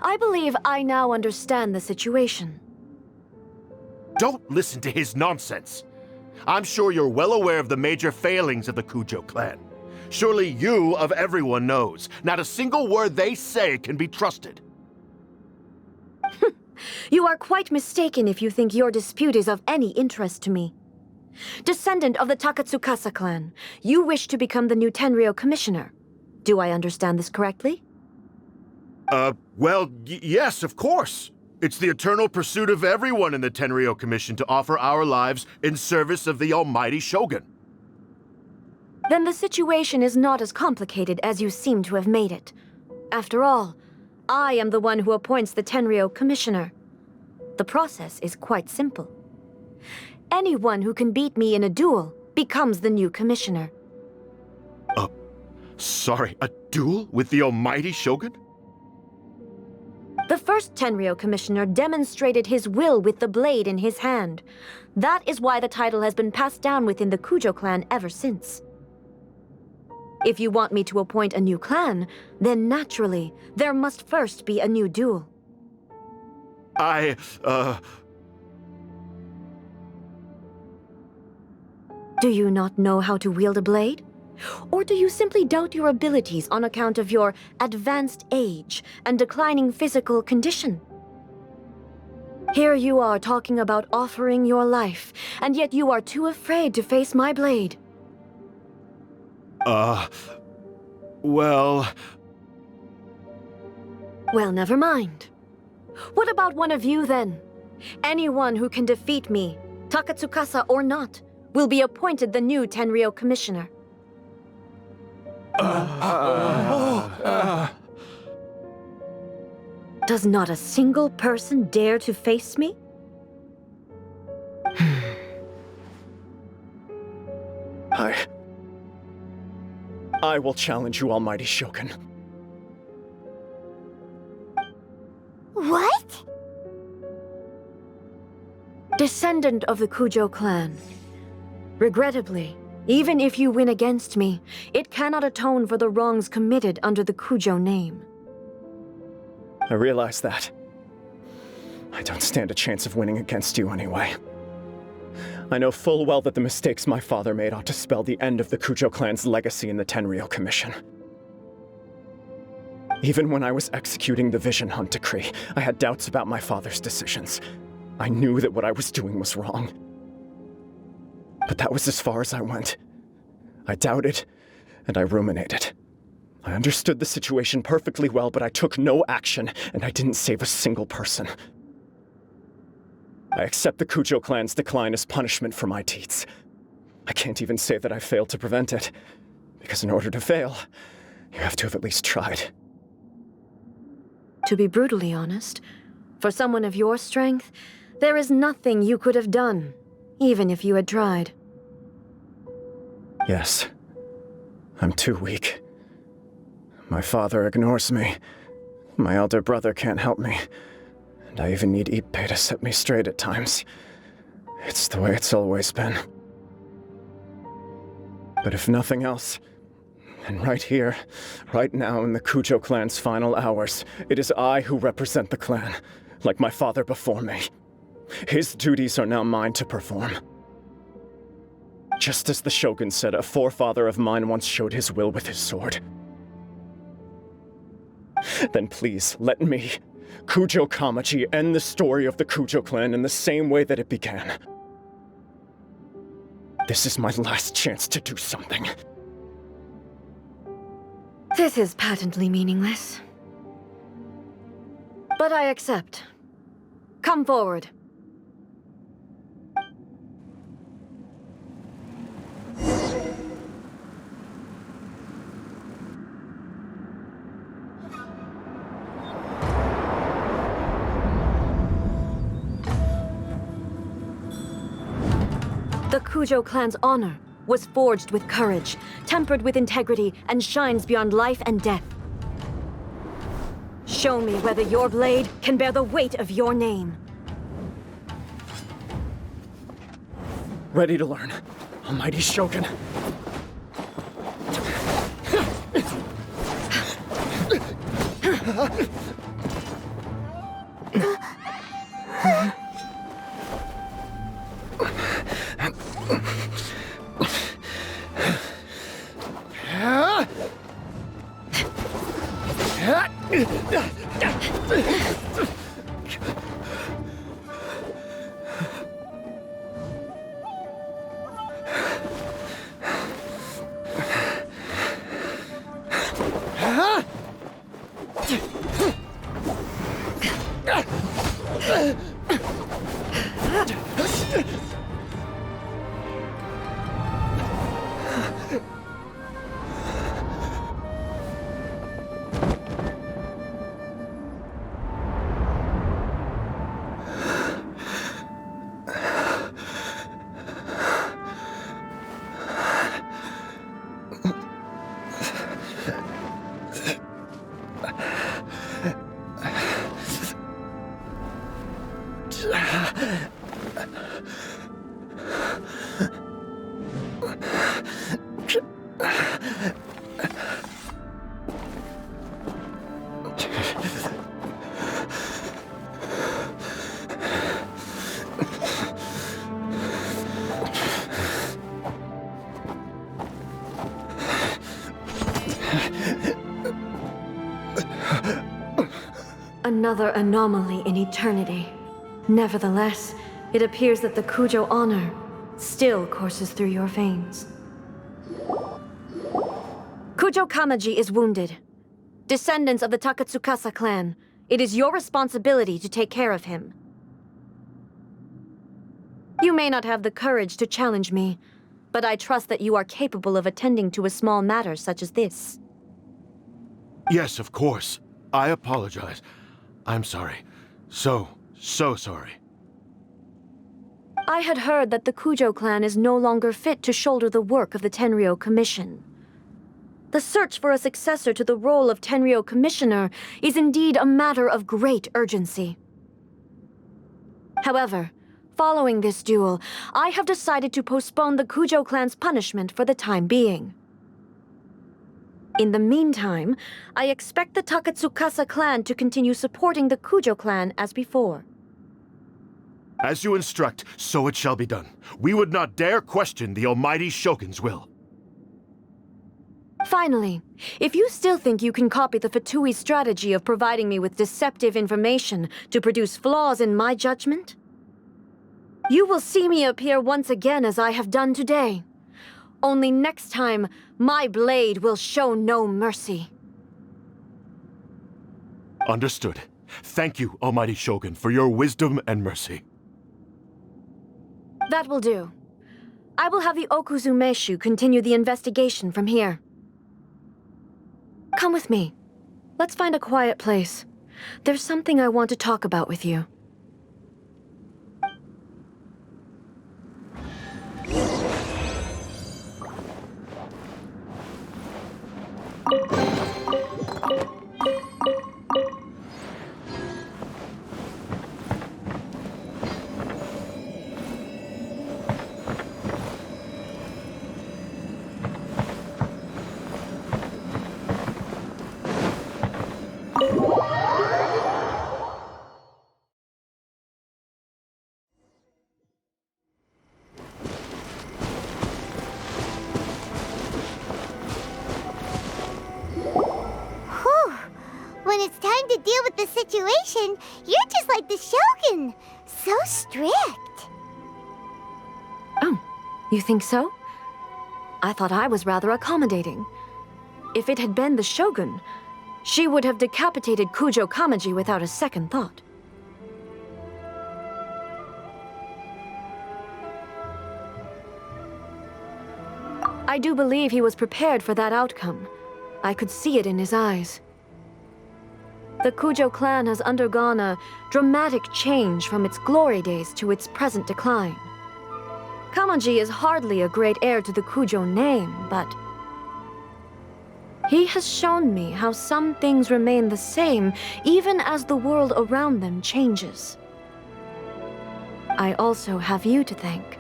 I believe I now understand the situation. Don't listen to his nonsense. I'm sure you're well aware of the major failings of the Kujo clan. Surely you, of everyone, knows. Not a single word they say can be trusted. You are quite mistaken if you think your dispute is of any interest to me. Descendant of the Takatsukasa clan, you wish to become the new Tenryou commissioner. Do I understand this correctly? Well, yes, of course. It's the eternal pursuit of everyone in the Tenryou Commission to offer our lives in service of the Almighty Shogun. Then the situation is not as complicated as you seem to have made it. After all, I am the one who appoints the Tenryou commissioner. The process is quite simple. Anyone who can beat me in a duel becomes the new commissioner. Sorry, a duel with the Almighty Shogun? The first Tenryou Commissioner demonstrated his will with the blade in his hand. That is why the title has been passed down within the Kujo clan ever since. If you want me to appoint a new clan, then naturally, there must first be a new duel. Do you not know how to wield a blade? Or do you simply doubt your abilities on account of your advanced age and declining physical condition? Here you are talking about offering your life, and yet you are too afraid to face my blade. Well, never mind. What about one of you, then? Anyone who can defeat me, Takatsukasa or not, will be appointed the new Tenryou Commissioner. Does not a single person dare to face me? I will challenge you, Almighty Shogun. What? Descendant of the Kujo clan. Regrettably, even if you win against me, it cannot atone for the wrongs committed under the Kujo name. I realize that. I don't stand a chance of winning against you anyway. I know full well that the mistakes my father made ought to spell the end of the Kujo clan's legacy in the Tenryou Commission. Even when I was executing the Vision Hunt decree, I had doubts about my father's decisions. I knew that what I was doing was wrong. But that was as far as I went. I doubted, and I ruminated. I understood the situation perfectly well, but I took no action, and I didn't save a single person. I accept the Kujo clan's decline as punishment for my deeds. I can't even say that I failed to prevent it, because in order to fail, you have to have at least tried. To be brutally honest, for someone of your strength, there is nothing you could have done, even if you had tried. Yes. I'm too weak. My father ignores me. My elder brother can't help me. And I even need Ippei to set me straight at times. It's the way it's always been. But if nothing else, then right here, right now in the Kujo clan's final hours, it is I who represent the clan, like my father before me. His duties are now mine to perform. Just as the Shogun said, a forefather of mine once showed his will with his sword. Then please, let me, Kujo Kamaji, end the story of the Kujo clan in the same way that it began. This is my last chance to do something. This is patently meaningless. But I accept. Come forward. The Kujo clan's honor was forged with courage, tempered with integrity, and shines beyond life and death. Show me whether your blade can bear the weight of your name. Ready to learn, Almighty Shogun. Another anomaly in eternity. Nevertheless, it appears that the Kujo honor still courses through your veins. Kujo Kamaji is wounded. Descendants of the Takatsukasa clan, it is your responsibility to take care of him. You may not have the courage to challenge me, but I trust that you are capable of attending to a small matter such as this. Yes, of course. I apologize. I'm sorry. So sorry. I had heard that the Kujo clan is no longer fit to shoulder the work of the Tenryou Commission. The search for a successor to the role of Tenryou Commissioner is indeed a matter of great urgency. However, following this duel, I have decided to postpone the Kujo clan's punishment for the time being. In the meantime, I expect the Takatsukasa clan to continue supporting the Kujo clan as before. As you instruct, so it shall be done. We would not dare question the almighty Shogun's will. Finally, if you still think you can copy the Fatui strategy of providing me with deceptive information to produce flaws in my judgment, you will see me appear once again as I have done today. Only next time, my blade will show no mercy. Understood. Thank you, almighty Shogun, for your wisdom and mercy. That will do. I will have the Okuzumeshu continue the investigation from here. Come with me. Let's find a quiet place. There's something I want to talk about with you. When it's time to deal with the situation, you're just like the Shogun. So strict. Oh, you think so? I thought I was rather accommodating. If it had been the Shogun, she would have decapitated Kujo Kamaji without a second thought. I do believe he was prepared for that outcome. I could see it in his eyes. The Kujo clan has undergone a dramatic change from its glory days to its present decline. Kamaji is hardly a great heir to the Kujo name, but he has shown me how some things remain the same even as the world around them changes. I also have you to thank.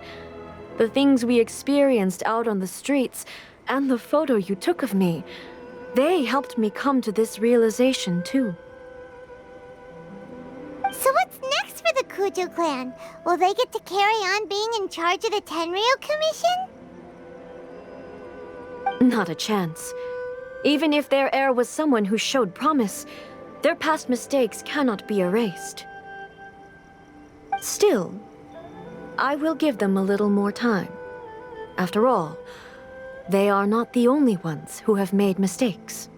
The things we experienced out on the streets and the photo you took of me, they helped me come to this realization too. So what's next for the Kujo clan? Will they get to carry on being in charge of the Tenryou Commission? Not a chance. Even if their heir was someone who showed promise, their past mistakes cannot be erased. Still, I will give them a little more time. After all, they are not the only ones who have made mistakes.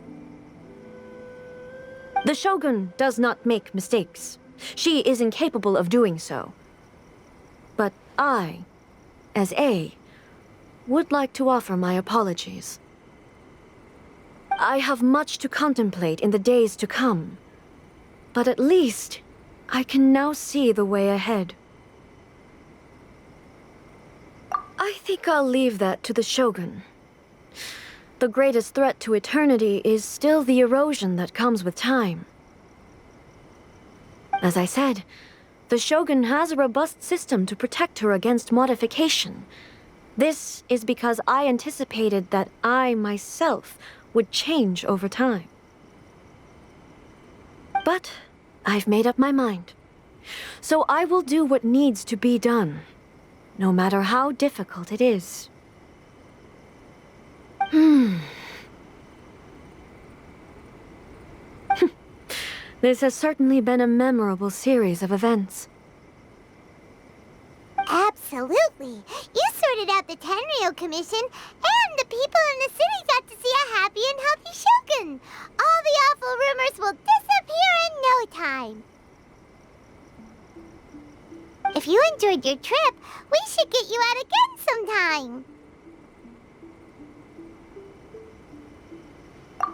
The Shogun does not make mistakes. She is incapable of doing so. But I, as A, would like to offer my apologies. I have much to contemplate in the days to come, but at least I can now see the way ahead. I think I'll leave that to the Shogun. The greatest threat to eternity is still the erosion that comes with time. As I said, the Shogun has a robust system to protect her against modification. This is because I anticipated that I myself would change over time. But I've made up my mind. So I will do what needs to be done, no matter how difficult it is. This has certainly been a memorable series of events. Absolutely. You sorted out the Tenryou Commission, and the people in the city got to see a happy and healthy Shogun. All the awful rumors will disappear in no time. If you enjoyed your trip, we should get you out again sometime.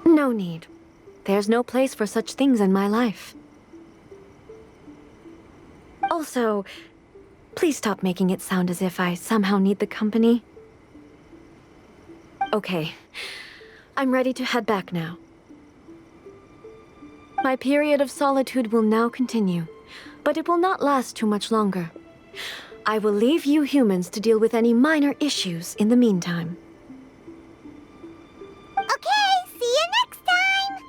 No need. There's no place for such things in my life. Also, please stop making it sound as if I somehow need the company. Okay, I'm ready to head back now. My period of solitude will now continue, but it will not last too much longer. I will leave you humans to deal with any minor issues in the meantime. Okay, see you next time!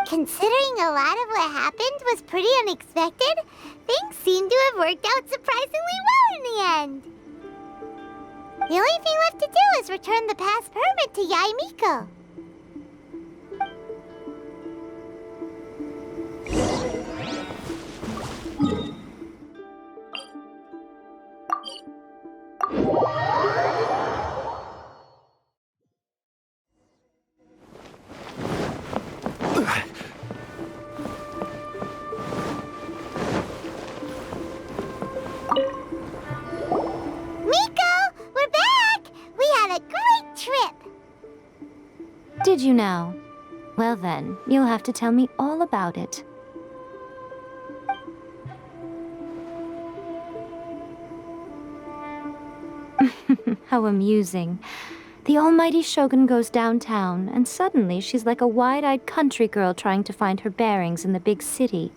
Considering a lot of what happened was pretty unexpected, things seem to have worked out surprisingly well in the end. The only thing left to do is return the pass permit to Yae Miko. Did you now? Well then, you'll have to tell me all about it. How amusing. The almighty Shogun goes downtown, and suddenly she's like a wide-eyed country girl trying to find her bearings in the big city.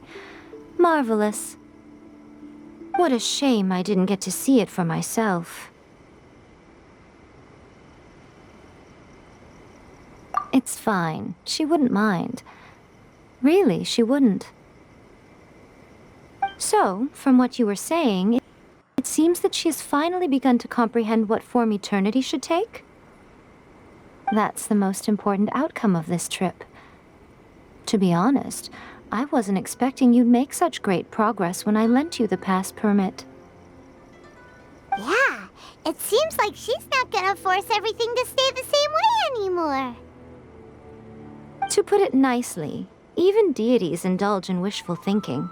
Marvelous. What a shame I didn't get to see it for myself. It's fine. She wouldn't mind. Really, she wouldn't. So, from what you were saying, it seems that she has finally begun to comprehend what form eternity should take? That's the most important outcome of this trip. To be honest, I wasn't expecting you'd make such great progress when I lent you the pass permit. Yeah, it seems like she's not gonna force everything to stay the same way anymore. To put it nicely, even deities indulge in wishful thinking.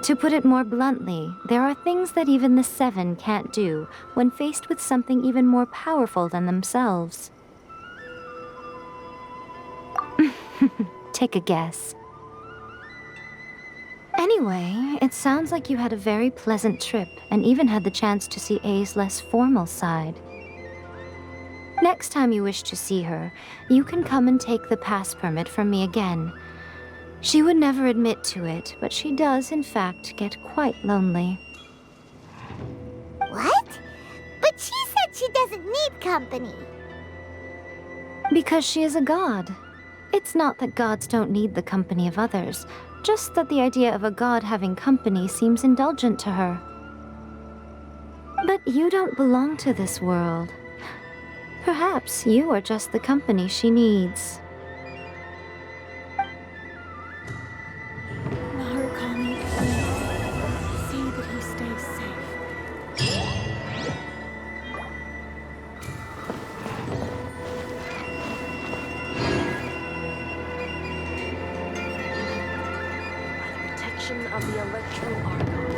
To put it more bluntly, there are things that even the Seven can't do when faced with something even more powerful than themselves. Take a guess. Anyway, it sounds like you had a very pleasant trip and even had the chance to see A's less formal side. Next time you wish to see her, you can come and take the pass permit from me again. She would never admit to it, but she does, in fact, get quite lonely. What? But she said she doesn't need company. Because she is a god. It's not that gods don't need the company of others, just that the idea of a god having company seems indulgent to her. But you don't belong to this world. Perhaps you are just the company she needs. Narukami, see that he stays safe. By the protection of the Electro Archon,